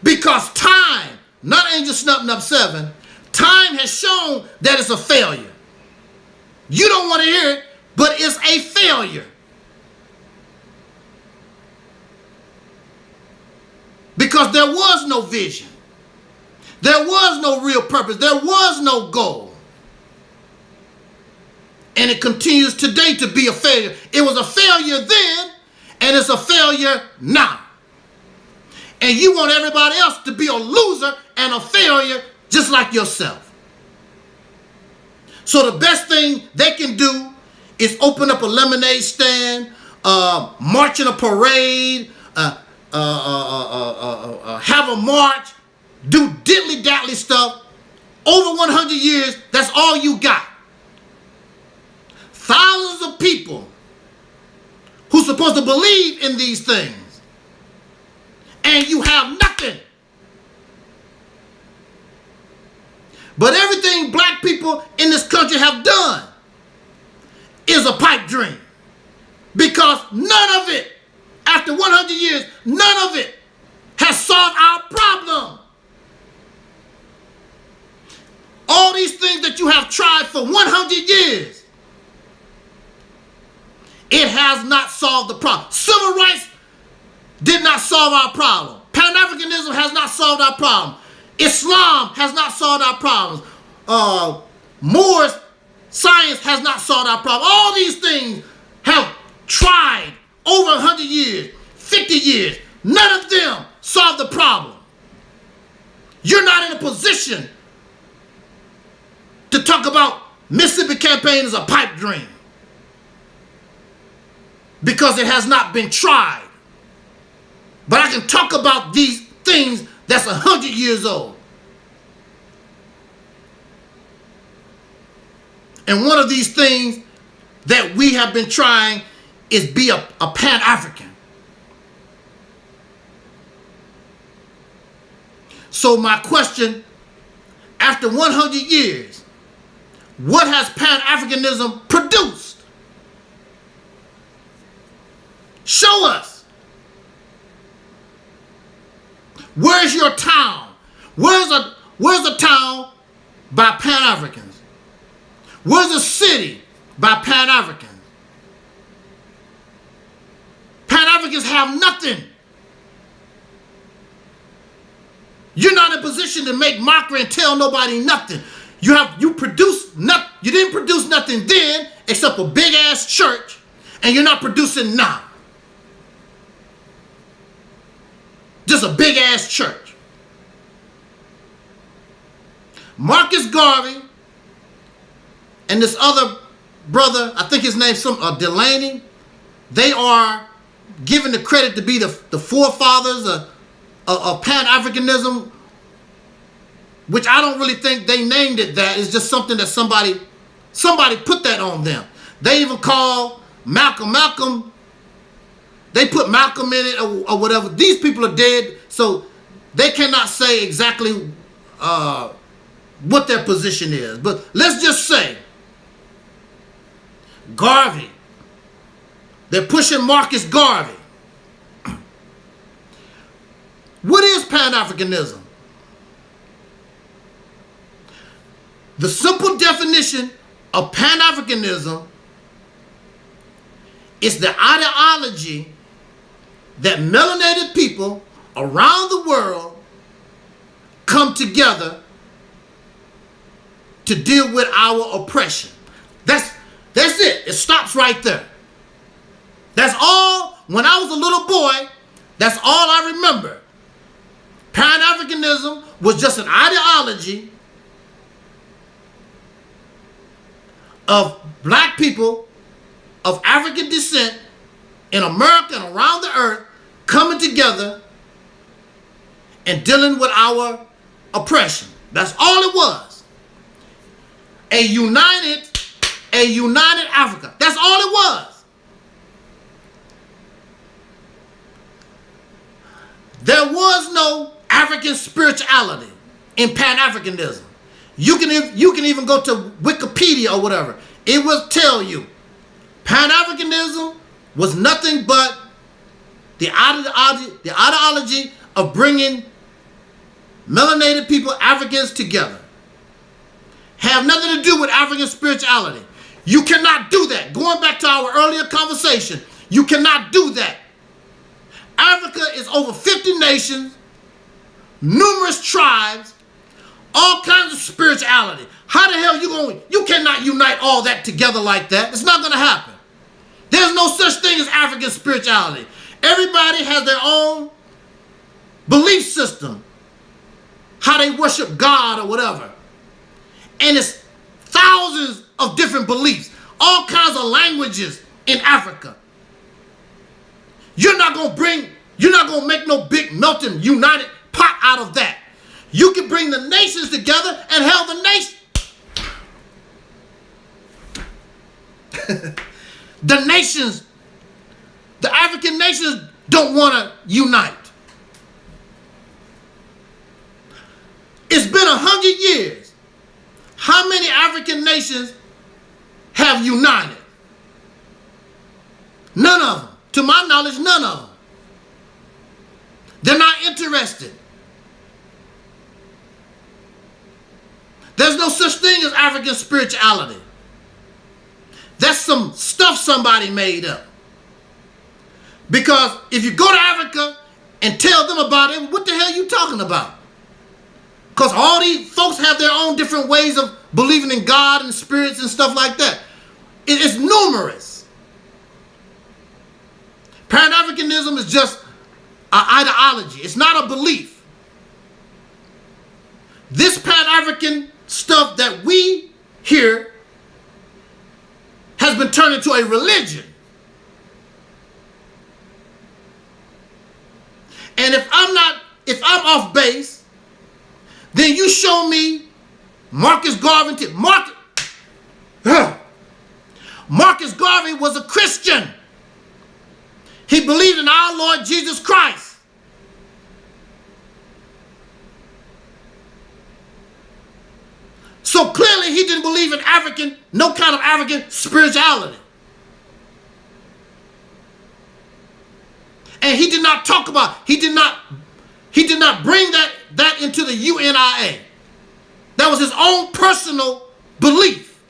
Because time, not Angel Snub Nub 7, time has shown that it's a failure. You don't want to hear it, but it's a failure. Because there was no vision. There was no real purpose. There was no goal. And it continues today to be a failure. It was a failure then, and it's a failure now. And you want everybody else to be a loser and a failure just like yourself. So the best thing they can do is open up a lemonade stand, march in a parade, have a march, do diddly-daddly stuff. Over 100 years, that's all you got. Thousands of people who's supposed to believe in these things. And you have nothing. But everything black people in this country have done is a pipe dream. Because none of it, after 100 years, none of it has solved our problem. All these things that you have tried for 100 years, it has not solved the problem. Civil rights did not solve our problem. Pan-Africanism has not solved our problem. Islam has not solved our problems. Moors science has not solved our problem. All these things have tried over 100 years, 50 years. None of them solved the problem. You're not in a position to talk about Mississippi campaign as a pipe dream because it has not been tried. But I can talk about these things that's 100 years old. And one of these things that we have been trying is be a Pan-African. So my question, after 100 years, what has Pan-Africanism produced? Show us. Where's your town? Where's a town by Pan-Africans? Where's a city by Pan-Africans? Pan-Africans have nothing. You're not in a position to make mockery and tell nobody nothing. You produce nothing. You didn't produce nothing then except a big ass church, and you're not producing now. Just a big ass church. Marcus Garvey and this other brother, I think his name's Delaney, they are given the credit to be the forefathers of Pan-Africanism, which I don't really think they named it that. It's just something that somebody put that on them. They even call Malcolm, they put Malcolm in it or whatever. These people are dead, so they cannot say exactly what their position is. But let's just say Garvey, they're pushing Marcus Garvey. What is Pan-Africanism? The simple definition of Pan-Africanism is the ideology that melanated people around the world come together to deal with our oppression. That's it. It stops right there. That's all. When I was a little boy, that's all I remember. Pan-Africanism was just an ideology of black people of African descent in America and around the earth coming together and dealing with our oppression. That's all it was. A united Africa. That's all it was. There was no African spirituality in Pan-Africanism. You can even go to Wikipedia or whatever. It will tell you Pan-Africanism was nothing but the ideology of bringing melanated people, Africans, together. Have nothing to do with African spirituality. You cannot do that. Going back to our earlier conversation, you cannot do that. Africa is over 50 nations, numerous tribes, all kinds of spirituality. How the hell you cannot unite all that together like that. It's not going to happen. There's no such thing as African spirituality. Everybody has their own belief system, how they worship God or whatever. And it's thousands of different beliefs, all kinds of languages in Africa. You're not going to make no big melting united pot out of that. You can bring the nations together and hell the nation. The African nations don't want to unite. It's been 100 years. How many African nations have united? None of them. To my knowledge, none of them. They're not interested. There's no such thing as African spirituality. That's some stuff somebody made up. Because if you go to Africa and tell them about it, what the hell are you talking about? Because all these folks have their own different ways of believing in God and spirits and stuff like that. It's numerous. Pan-Africanism is just an ideology. It's not a belief. This Pan-African stuff that we hear has been turned into a religion. And if I'm off base, then you show me Marcus Garvey. Marcus Garvey was a Christian. He believed in our Lord Jesus Christ. So clearly he didn't believe in no kind of African spirituality. And he did not talk about, he did not bring that into the UNIA. That was his own personal belief.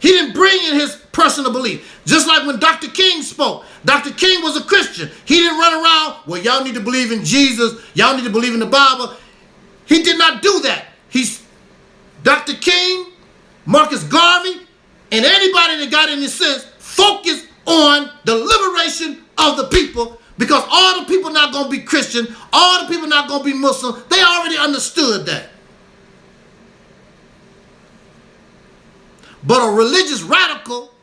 He didn't bring in his personal belief. Just like when Dr. King spoke. Dr. King was a Christian. He didn't run around, well, y'all need to believe in Jesus. Y'all need to believe in the Bible. He did not do that. Dr. King, Marcus Garvey, and anybody that got any sense focused on the liberation of the people, because all the people not going to be Christian, all the people not going to be Muslim. They already understood that. But a religious radical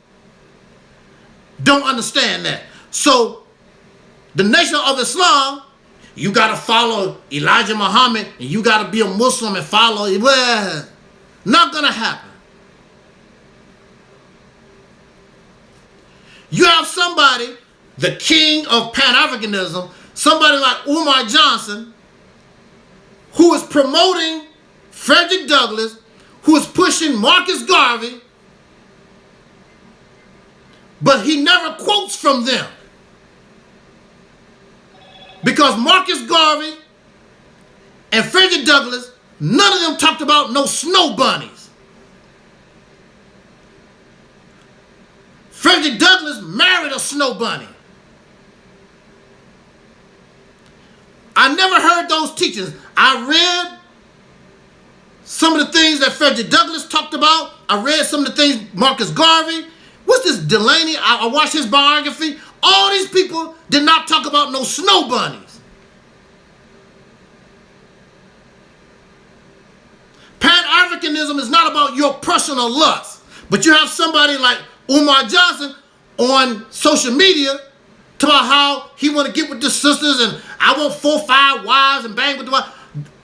don't understand that. So the Nation of Islam, you got to follow Elijah Muhammad, and you got to be a Muslim and follow. Well, not going to happen. You have somebody, the king of Pan-Africanism, somebody like Umar Johnson, who is promoting Frederick Douglass, who is pushing Marcus Garvey, but he never quotes from them. Because Marcus Garvey and Frederick Douglass, none of them talked about no snow bunnies. Frederick Douglass married a snow bunny. I never heard those teachings. I read some of the things that Frederick Douglass talked about. I read some of the things Marcus Garvey. What's this Delaney? I watched his biography. All these people did not talk about no snow bunnies. Pan-Africanism is not about your personal lust. But you have somebody like Umar Johnson on social media talking about how he want to get with the sisters and I want 4 or 5 wives and bang with the wives.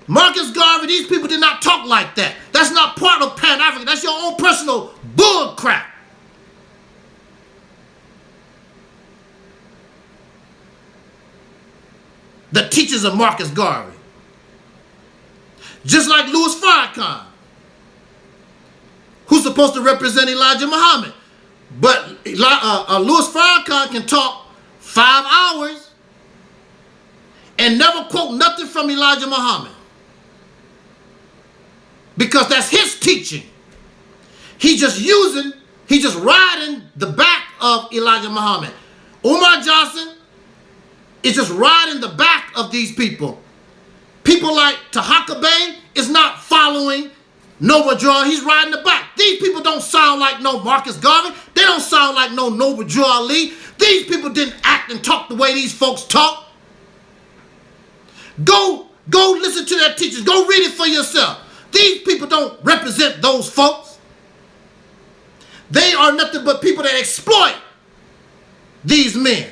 Marcus Garvey, these people did not talk like that. That's not part of Pan-African. That's your own personal bull crap. The teachers of Marcus Garvey. Just like Louis Farrakhan, who's supposed to represent Elijah Muhammad. But Louis Farrakhan can talk 5 hours and never quote nothing from Elijah Muhammad. Because that's his teaching. He's just riding the back of Elijah Muhammad. Umar Johnson is just riding the back of these people. People like Tahaka Bey is not following following Noble Drew. He's riding the bike. These people don't sound like no Marcus Garvey. They don't sound like no Noble Drew Ali. These people didn't act and talk the way these folks talk. Go listen to their teachers. Go read it for yourself. These people don't represent those folks. They are nothing but people that exploit these men.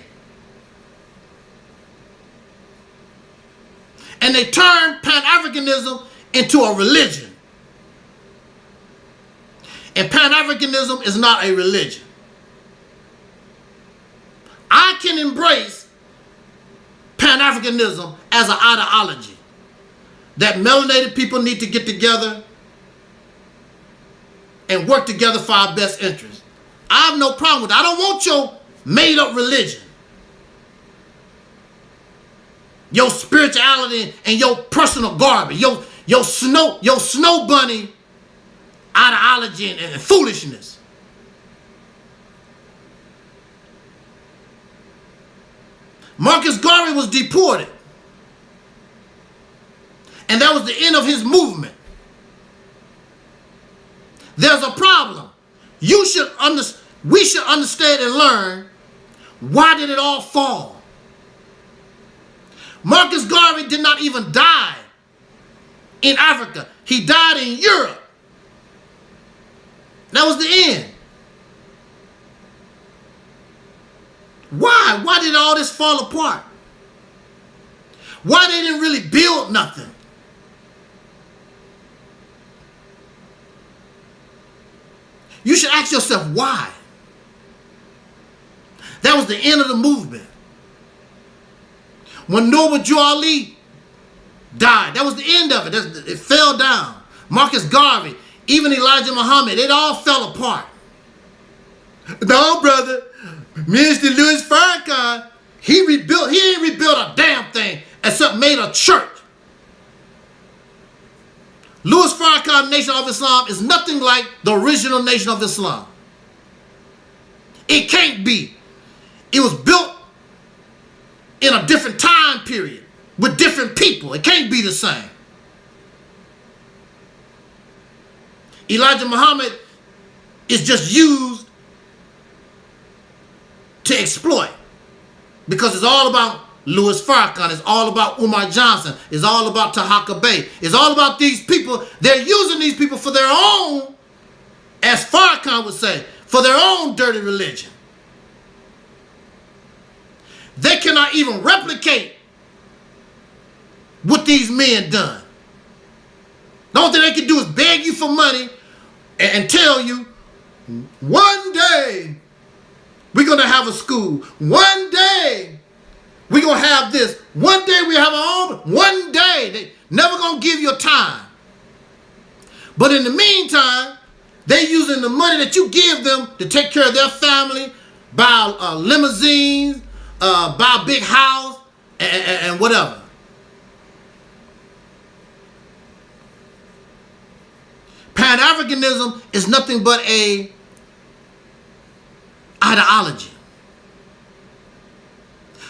And they turn Pan-Africanism into a religion. And Pan-Africanism is not a religion. I can embrace Pan-Africanism as an ideology that melanated people need to get together and work together for our best interest. I have no problem with that. I don't want your made-up religion, your spirituality, and your personal garbage, your snow bunny ideology and foolishness. Marcus Garvey was deported, and that was the end of his movement. There's a problem. We should understand and learn, why did it all fall? Marcus Garvey did not even die in Africa. He died in Europe. That was the end. Why? Why did all this fall apart? Why they didn't really build nothing? You should ask yourself why. That was the end of the movement. When Noble Drew Ali died, that was the end of it. It fell down. Marcus Garvey, even Elijah Muhammad, it all fell apart. No, brother. Minister Louis Farrakhan, he didn't rebuild a damn thing except made a church. Louis Farrakhan Nation of Islam is nothing like the original Nation of Islam. It can't be. It was built in a different time period with different people. It can't be the same. Elijah Muhammad is just used to exploit, because it's all about Louis Farrakhan, it's all about Umar Johnson, it's all about Tahaka Bey, it's all about these people. They're using these people for their own, as Farrakhan would say, for their own dirty religion. They cannot even replicate what these men done. The only thing they can do is beg you for money and tell you, one day we're going to have a school. One day we're going to have this. One day we have our own. One day. They never going to give you a time. But in the meantime, they're using the money that you give them to take care of their family, buy limousines, buy a big house, and whatever. Pan-Africanism is nothing but a ideology.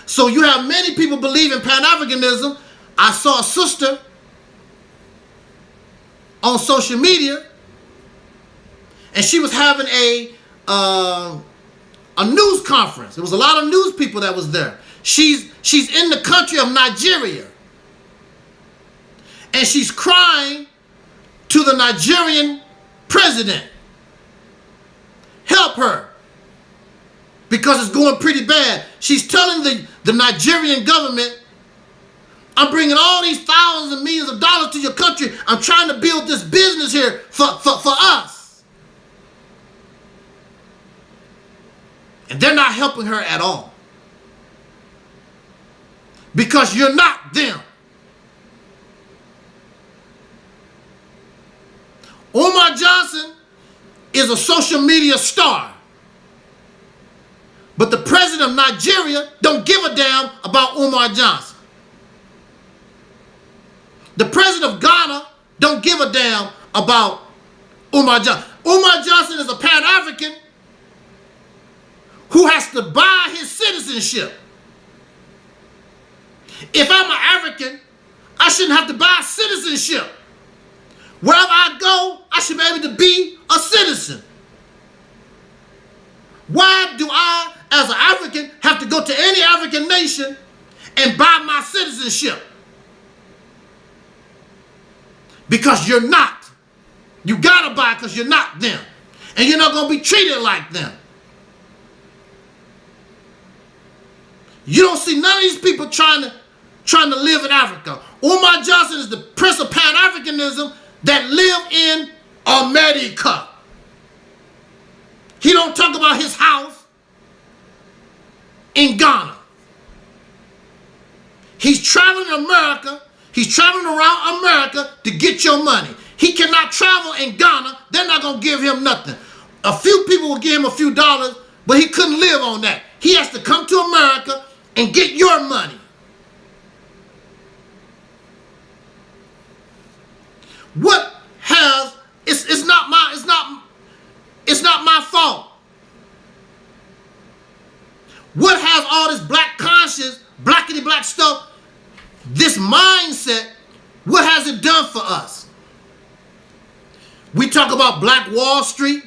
So you have many people believe in Pan-Africanism. I saw a sister on social media, and she was having a news conference. There was a lot of news people that was there. She's in the country of Nigeria, and she's crying to the Nigerian president. Help her, because it's going pretty bad. She's telling the Nigerian government, I'm bringing all these thousands and millions of dollars to your country. I'm trying to build this business here for us. And they're not helping her at all, because you're not them. Umar Johnson is a social media star, but the president of Nigeria don't give a damn about Umar Johnson. The president of Ghana don't give a damn about Umar Johnson. Umar Johnson is a Pan-African who has to buy his citizenship. If I'm an African, I shouldn't have to buy citizenship. Wherever I go, I should be able to be a citizen. Why do I, as an African, have to go to any African nation and buy my citizenship? Because you're not. You gotta buy it because you're not them. And you're not gonna be treated like them. You don't see none of these people trying to live in Africa. Umar Johnson is the prince of Pan-Africanism that live in America. He don't talk about his house in Ghana. He's traveling to America. He's traveling around America to get your money. He cannot travel in Ghana. They're not going to give him nothing. A few people will give him a few dollars, but he couldn't live on that. He has to come to America and get your money. What has, it's not my fault. What has all this black conscience, blackity black stuff, this mindset, what has it done for us? We talk about Black Wall Street.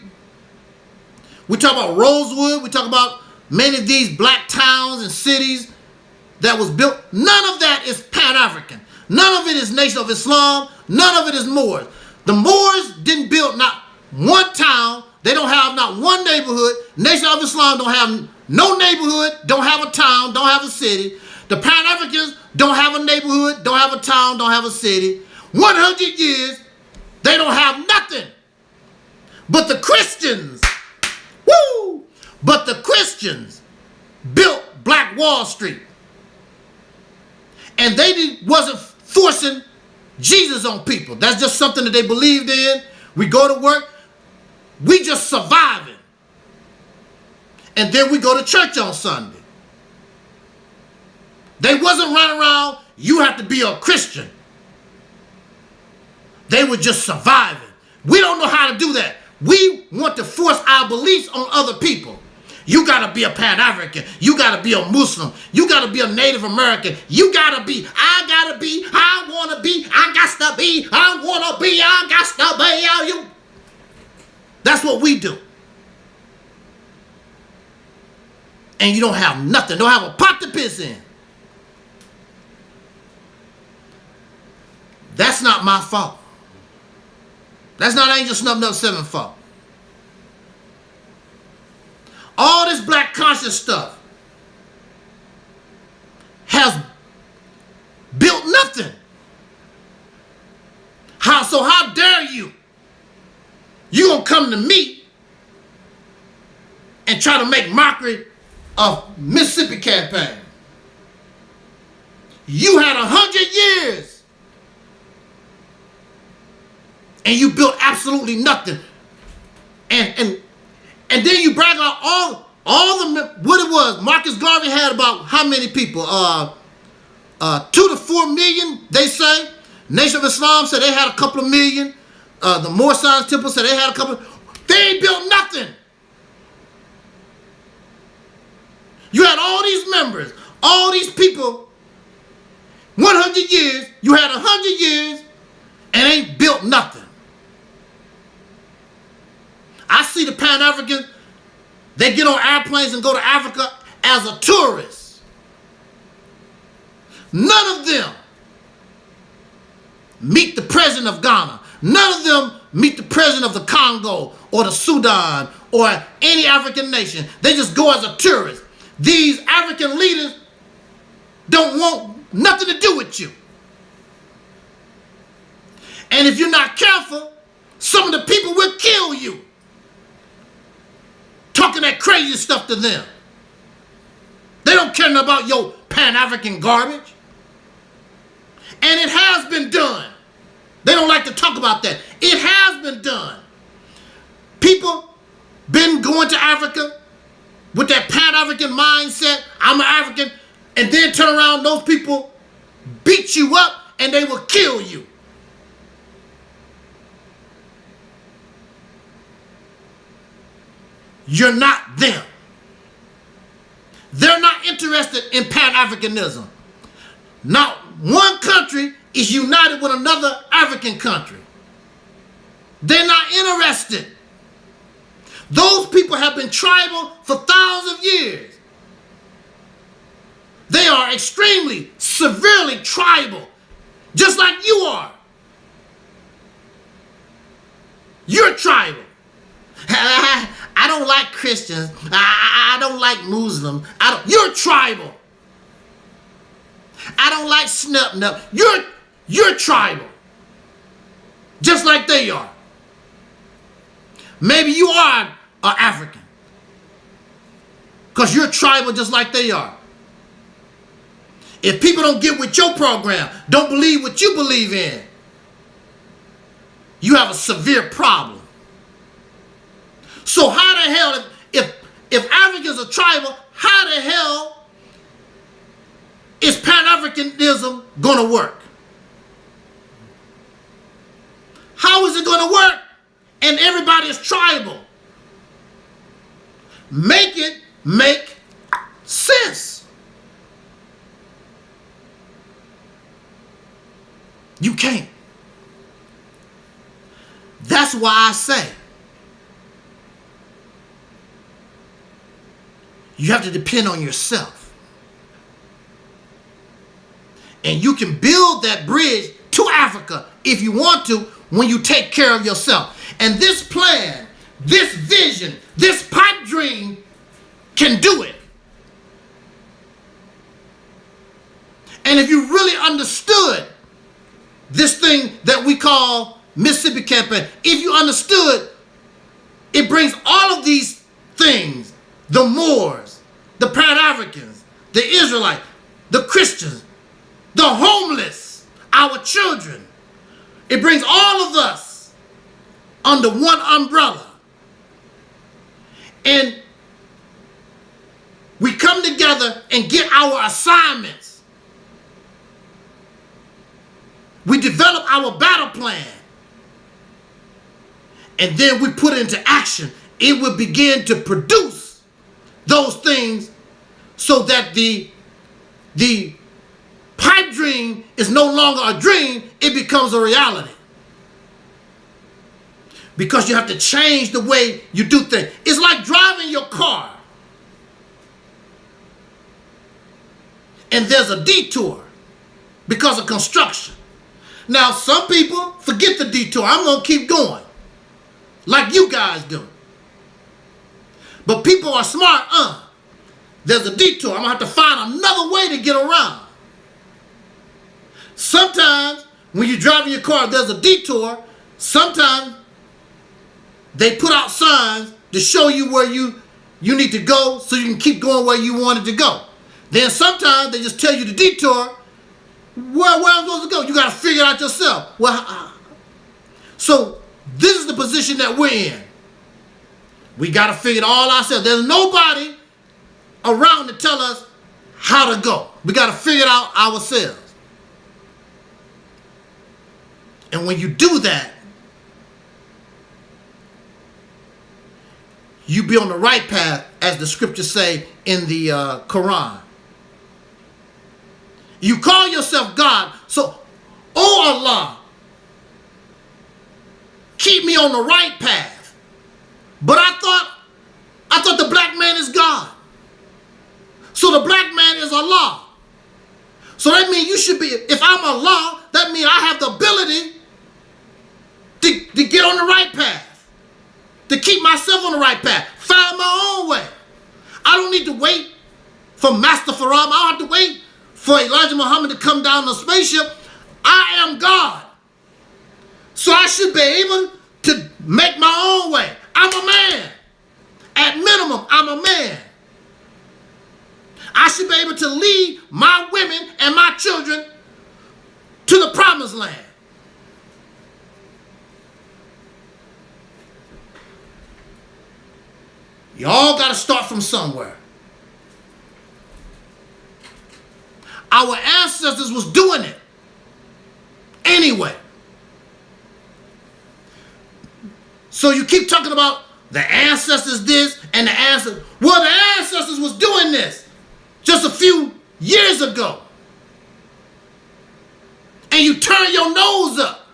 We talk about Rosewood. We talk about many of these black towns and cities that was built. None of that is Pan-African. None of it is Nation of Islam. None of it is Moors. The Moors didn't build not one town. They don't have not one neighborhood. Nation of Islam don't have no neighborhood, don't have a town, don't have a city. The Pan-Africans don't have a neighborhood, don't have a town, don't have a city. 100 years, they don't have nothing. But the Christians, woo! But the Christians built Black Wall Street. And they wasn't forcing Jesus on people. That's just something that they believed in. We go to work, we just surviving. And then we go to church on Sunday. They wasn't running around, you have to be a Christian. They were just surviving. We don't know how to do that. We want to force our beliefs on other people. You got to be a Pan-African. You got to be a Muslim. You got to be a Native American. You got to be, I got to be, I want to be, I got to be, I want to be, I got to be. You. That's what we do. And you don't have nothing. Don't have a pot to piss in. That's not my fault. That's not Angel Snub Nub 7 fault. All this black conscious stuff has built nothing. How dare you? You gonna come to me and try to make mockery of Mississippi campaign. You had 100 years and you built absolutely nothing. And then you brag about all the, what it was. Marcus Garvey had about how many people? 2 to 4 million, they say. Nation of Islam said they had a couple of million. The Moor Science Temple said they had a couple. They ain't built nothing. You had all these members, all these people, 100 years, you had 100 years and ain't built nothing. I see the Pan-Africans, they get on airplanes and go to Africa as a tourist. None of them meet the president of Ghana. None of them meet the president of the Congo or the Sudan or any African nation. They just go as a tourist. These African leaders don't want nothing to do with you. And if you're not careful, some of the people will kill you. Talking that crazy stuff to them. They don't care about your Pan-African garbage. And it has been done. They don't like to talk about that. It has been done. People been going to Africa with that Pan-African mindset, I'm an African, and then turn around, those people beat you up and they will kill you. You're not them. They're not interested in Pan-Africanism. Not one country is united with another African country. They're not interested. Those people have been tribal for thousands of years. They are extremely, severely tribal, just like you are. You're tribal. I don't like Christians. I don't like Muslims. You're tribal. I don't like Snub. You're tribal. Just like they are. Maybe you are an African. Because you're tribal just like they are. If people don't get with your program, don't believe what you believe in, you have a severe problem. So how the hell, if Africans are tribal, how the hell is Pan-Africanism going to work? How is it going to work? And everybody is tribal. Make it make sense. You can't. That's why I say you have to depend on yourself. And you can build that bridge to Africa if you want to when you take care of yourself. And this plan, this vision, this pipe dream can do it. And if you really understood this thing that we call Mississippi Campaign, if you understood, it brings all of these things, the Moors, the Pan-Africans, the Israelites, the Christians, the homeless, our children. It brings all of us under one umbrella. And we come together and get our assignments. We develop our battle plan. And then we put it into action. It will begin to produce those things so that the pipe dream is no longer a dream, it becomes a reality. Because you have to change the way you do things. It's like driving your car. And there's a detour because of construction. Now, some people forget the detour. I'm going to keep going like you guys do. But people are smart. There's a detour. I'm going to have to find another way to get around. Sometimes when you're driving your car, there's a detour. Sometimes they put out signs to show you where you need to go so you can keep going where you wanted to go. Then sometimes they just tell you the detour. Where I'm supposed to go? You got to figure it out yourself. So this is the position that we're in. We got to figure it all ourselves. There's nobody around to tell us how to go. We got to figure it out ourselves. And when you do that, you be on the right path, as the scriptures say in the Quran. You call yourself God, so, oh Allah, keep me on the right path. But I thought the black man is God. So the black man is Allah. So that means you should be, if I'm Allah, that means I have the ability to get on the right path, to keep myself on the right path, find my own way. I don't need to wait for Master Faram. I don't have to wait for Elijah Muhammad to come down on a spaceship. I am God. So I should be able to make my own way. I'm a man. At minimum, I'm a man. I should be able to lead my women and my children to the promised land. Y'all got to start from somewhere. Our ancestors was doing it anyway. So you keep talking about the ancestors this and the ancestors. Well, the ancestors was doing this just a few years ago. And you turn your nose up.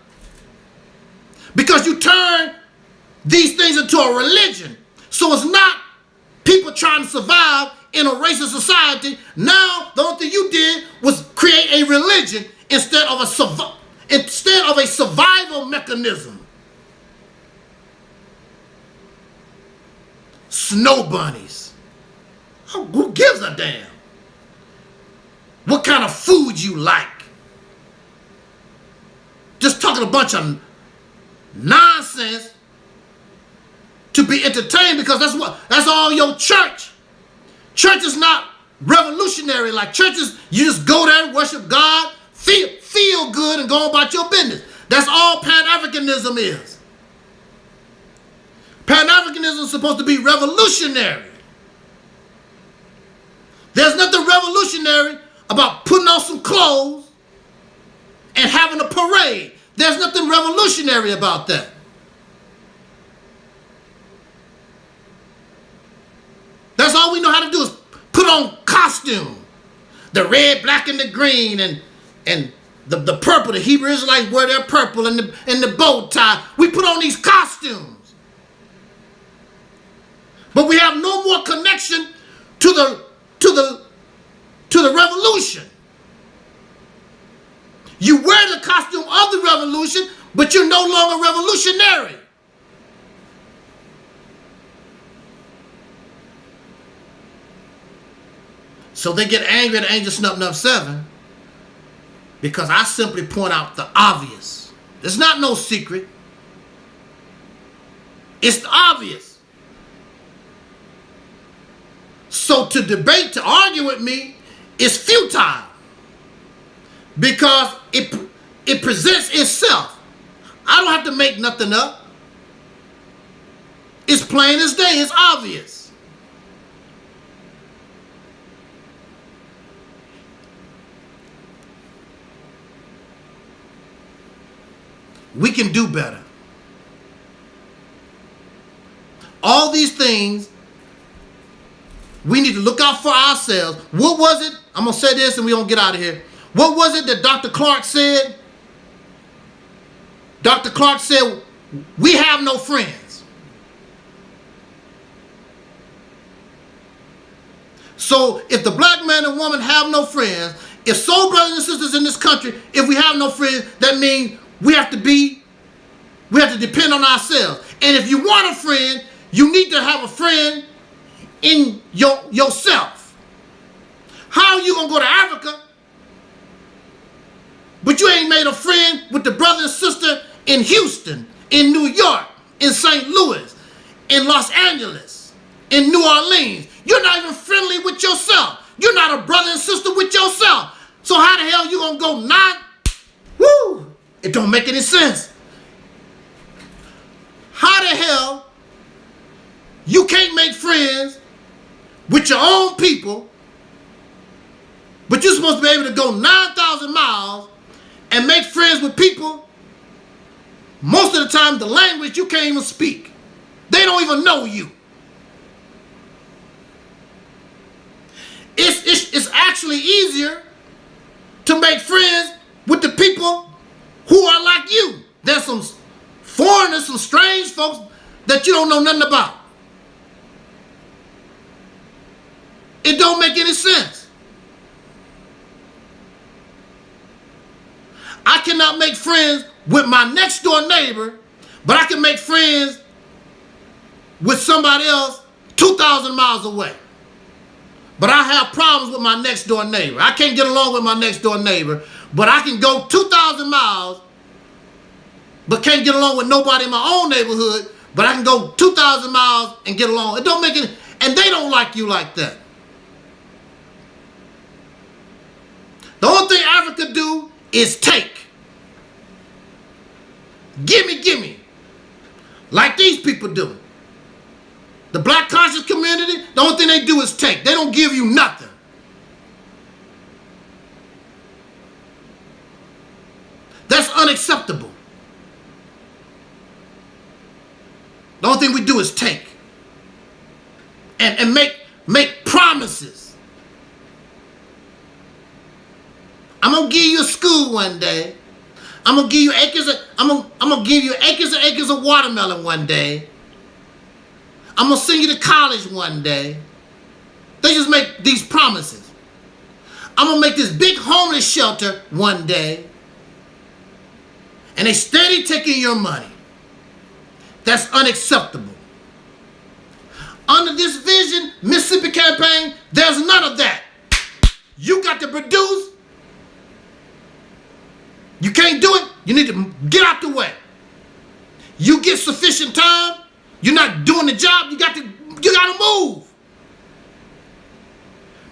Because you turn these things into a religion. So it's not people trying to survive in a racist society. Now, the only thing you did was create a religion instead of a survival mechanism. Snow bunnies. Who gives a damn? What kind of food you like? Just talking a bunch of nonsense to be entertained, because that's all your church. Church is not revolutionary like churches. You just go there, worship God, feel good, and go about your business. That's all Pan-Africanism is. Pan-Africanism is supposed to be revolutionary. There's nothing revolutionary about putting on some clothes and having a parade. There's nothing revolutionary about that. That's all we know how to do is put on costume. The red, black, and the green, and the purple. The Hebrew Israelites wear their purple and the bow tie. We put on these costumes. But we have no more connection to the revolution. You wear the costume of the revolution, but you're no longer revolutionary. So they get angry at Angel Snub Nub 7 because I simply point out the obvious. It's not no secret. It's the obvious. So to debate, to argue with me is futile because it presents itself. I don't have to make nothing up. It's plain as day. It's obvious. We can do better. All these things, we need to look out for ourselves. What was it? I'm going to say this and we're going to get out of here. What was it that Dr. Clark said? Dr. Clark said, we have no friends. So if the black man and woman have no friends, if soul brothers and sisters in this country, if we have no friends, that means we have to depend on ourselves. And if you want a friend, you need to have a friend in yourself. How are you going to go to Africa, but you ain't made a friend with the brother and sister in Houston, in New York, in St. Louis, in Los Angeles, in New Orleans? You're not even friendly with yourself. You're not a brother and sister with yourself. So how the hell you going to go not? Woo! It don't make any sense. How the hell you can't make friends with your own people, but you're supposed to be able to go 9,000 miles and make friends with people, most of the time the language you can't even speak. They don't even know you. It's actually easier to make friends with the people who are like you. There's some foreigners, some strange folks that you don't know nothing about. It don't make any sense. I cannot make friends with my next door neighbor, but I can make friends with somebody else 2,000 miles away. But I have problems with my next door neighbor. I can't get along with my next door neighbor, but I can go 2,000 miles, but can't get along with nobody in my own neighborhood, but I can go 2,000 miles and get along. It don't make any, and they don't like you like that. The only thing Africa do is take. Gimme, gimme. Like these people do. The black conscious community, the only thing they do is take. They don't give you nothing. That's unacceptable. The only thing we do is take. And make promises. I'm going to give you a school one day. I'm going to give you acres of I'm gonna give you acres and acres of watermelon one day. I'm gonna send you to college one day. They just make these promises. I'm gonna make this big homeless shelter one day. And they steady taking your money. That's unacceptable. Under this vision, Mississippi campaign, there's none of that. You got to produce. You can't do it. You need to get out the way. You get sufficient time. You're not doing the job. You got to move.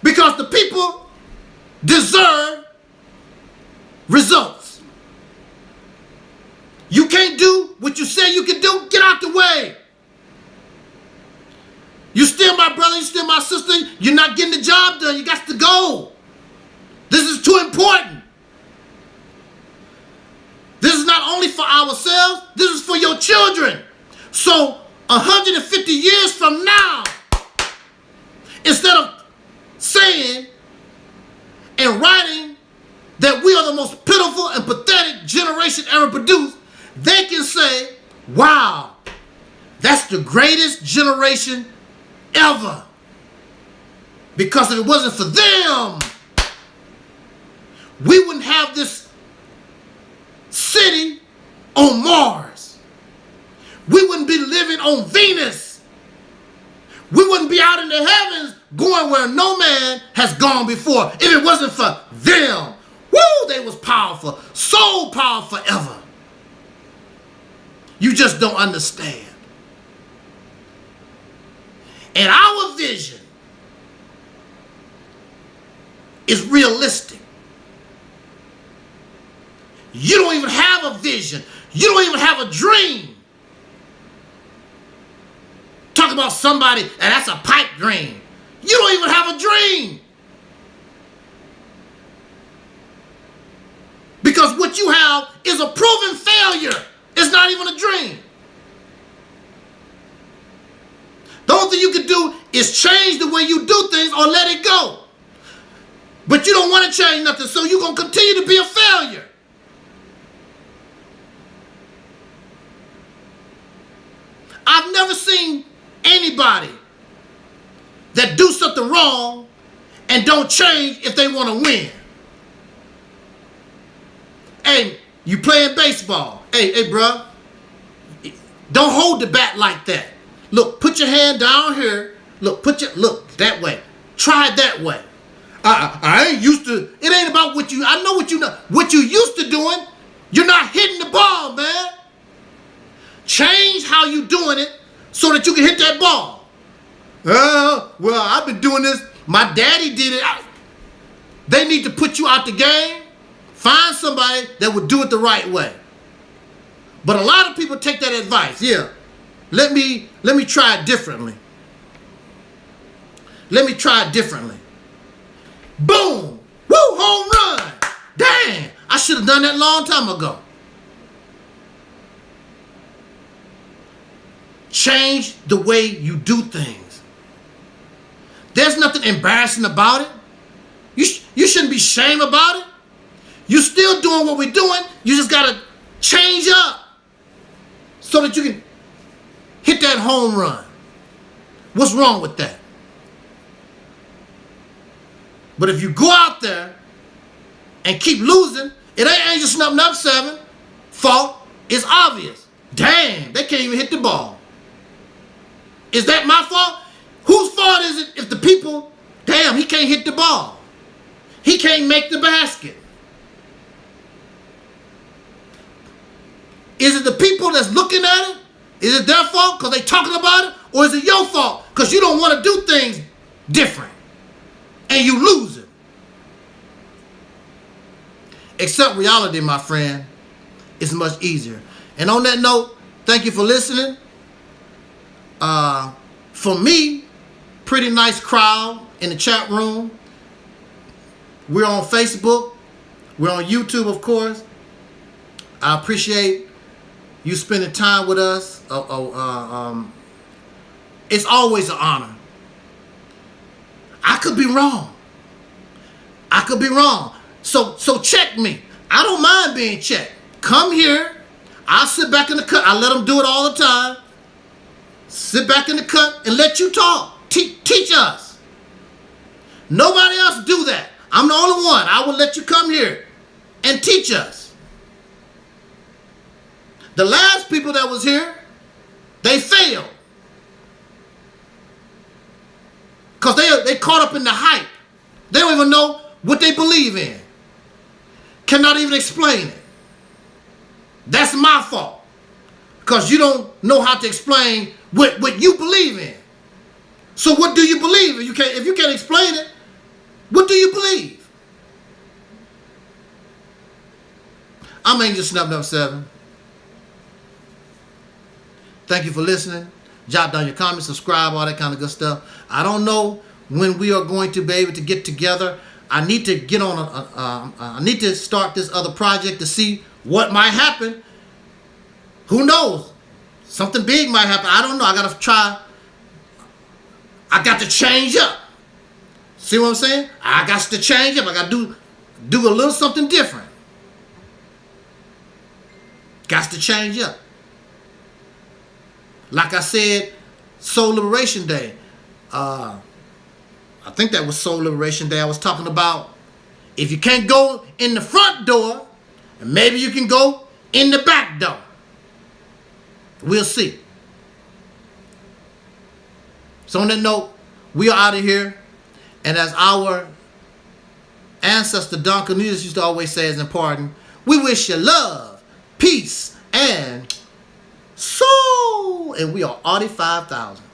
Because the people deserve results. You can't do what you say you can do. Get out the way. You still my brother, you still my sister. You're not getting the job done. You got to go. This is too important. This is not only for ourselves, this is for your children. So 150 years from now, instead of saying and writing that we are the most pitiful and pathetic generation ever produced, they can say, wow, that's the greatest generation ever. Because if it wasn't for them, we wouldn't have this city on Mars. We wouldn't be living on Venus. We wouldn't be out in the heavens going where no man has gone before if it wasn't for them. Woo, they was powerful. So powerful ever. You just don't understand. And our vision is realistic. You don't even have a vision. You don't even have a dream. Talk about somebody, and that's a pipe dream. You don't even have a dream. Because what you have is a proven failure. It's not even a dream. The only thing you can do is change the way you do things or let it go. But you don't want to change nothing, so you're going to continue to be a failure. I've never seen anybody that do something wrong and don't change if they want to win. Hey, you playing baseball. Hey, bro, don't hold the bat like that. Look, put your hand down here. Look that way. Try it that way. I ain't used to. It ain't about what you. I know what you know. What you used to doing. You're not hitting the ball, man. Change how you doing it so that you can hit that ball. Well, I've been doing this. My daddy did it. They need to put you out the game. Find somebody that would do it the right way. But a lot of people take that advice. Yeah, let me try it differently. Let me try it differently. Boom! Woo! Home run! Dang! I should have done that a long time ago. Change the way you do things. There's nothing embarrassing about it. You shouldn't be ashamed about it. You're still doing what we're doing. You just got to change up so that you can hit that home run. What's wrong with that? But if you go out there and keep losing, it ain't just nothing up 7 fault. It's obvious. Dang, they can't even hit the ball. Is that my fault? Whose fault is it if the people, damn, he can't hit the ball. He can't make the basket. Is it the people that's looking at it? Is it their fault because they talking about it? Or is it your fault because you don't want to do things different and you lose it? Accept reality, my friend. It's much easier. And on that note, thank you for listening. For me, pretty nice crowd in the chat room. We're on Facebook. We're on YouTube, of course. I appreciate you spending time with us. It's always an honor. I could be wrong. I could be wrong. So check me. I don't mind being checked. Come here. I'll sit back in the cut. I let them do it all the time. Sit back in the cut and let you talk. Teach us. Nobody else do that. I'm the only one. I will let you come here and teach us. The last people that was here, they failed. Because they caught up in the hype. They don't even know what they believe in. Cannot even explain it. That's my fault. Because you don't know how to explain what you believe in. So what do you believe? If you can't explain it, what do you believe? I'm Angel Snub Number 7. Thank you for listening. Jot down your comments, subscribe, all that kind of good stuff. I don't know when we are going to be able to get together. I need to get on I need to start this other project to see what might happen. Who knows? Something big might happen. I don't know. I got to try. I got to change up. See what I'm saying? I got to change up. I got to do a little something different. Got to change up. Like I said, Soul Liberation Day. I think that was Soul Liberation Day. I was talking about if you can't go in the front door, maybe you can go in the back door. We'll see. So on that note, we are out of here. And as our ancestor Don Cornelius used to always say as important, we wish you love, peace, and soul. And we are Audi 5000.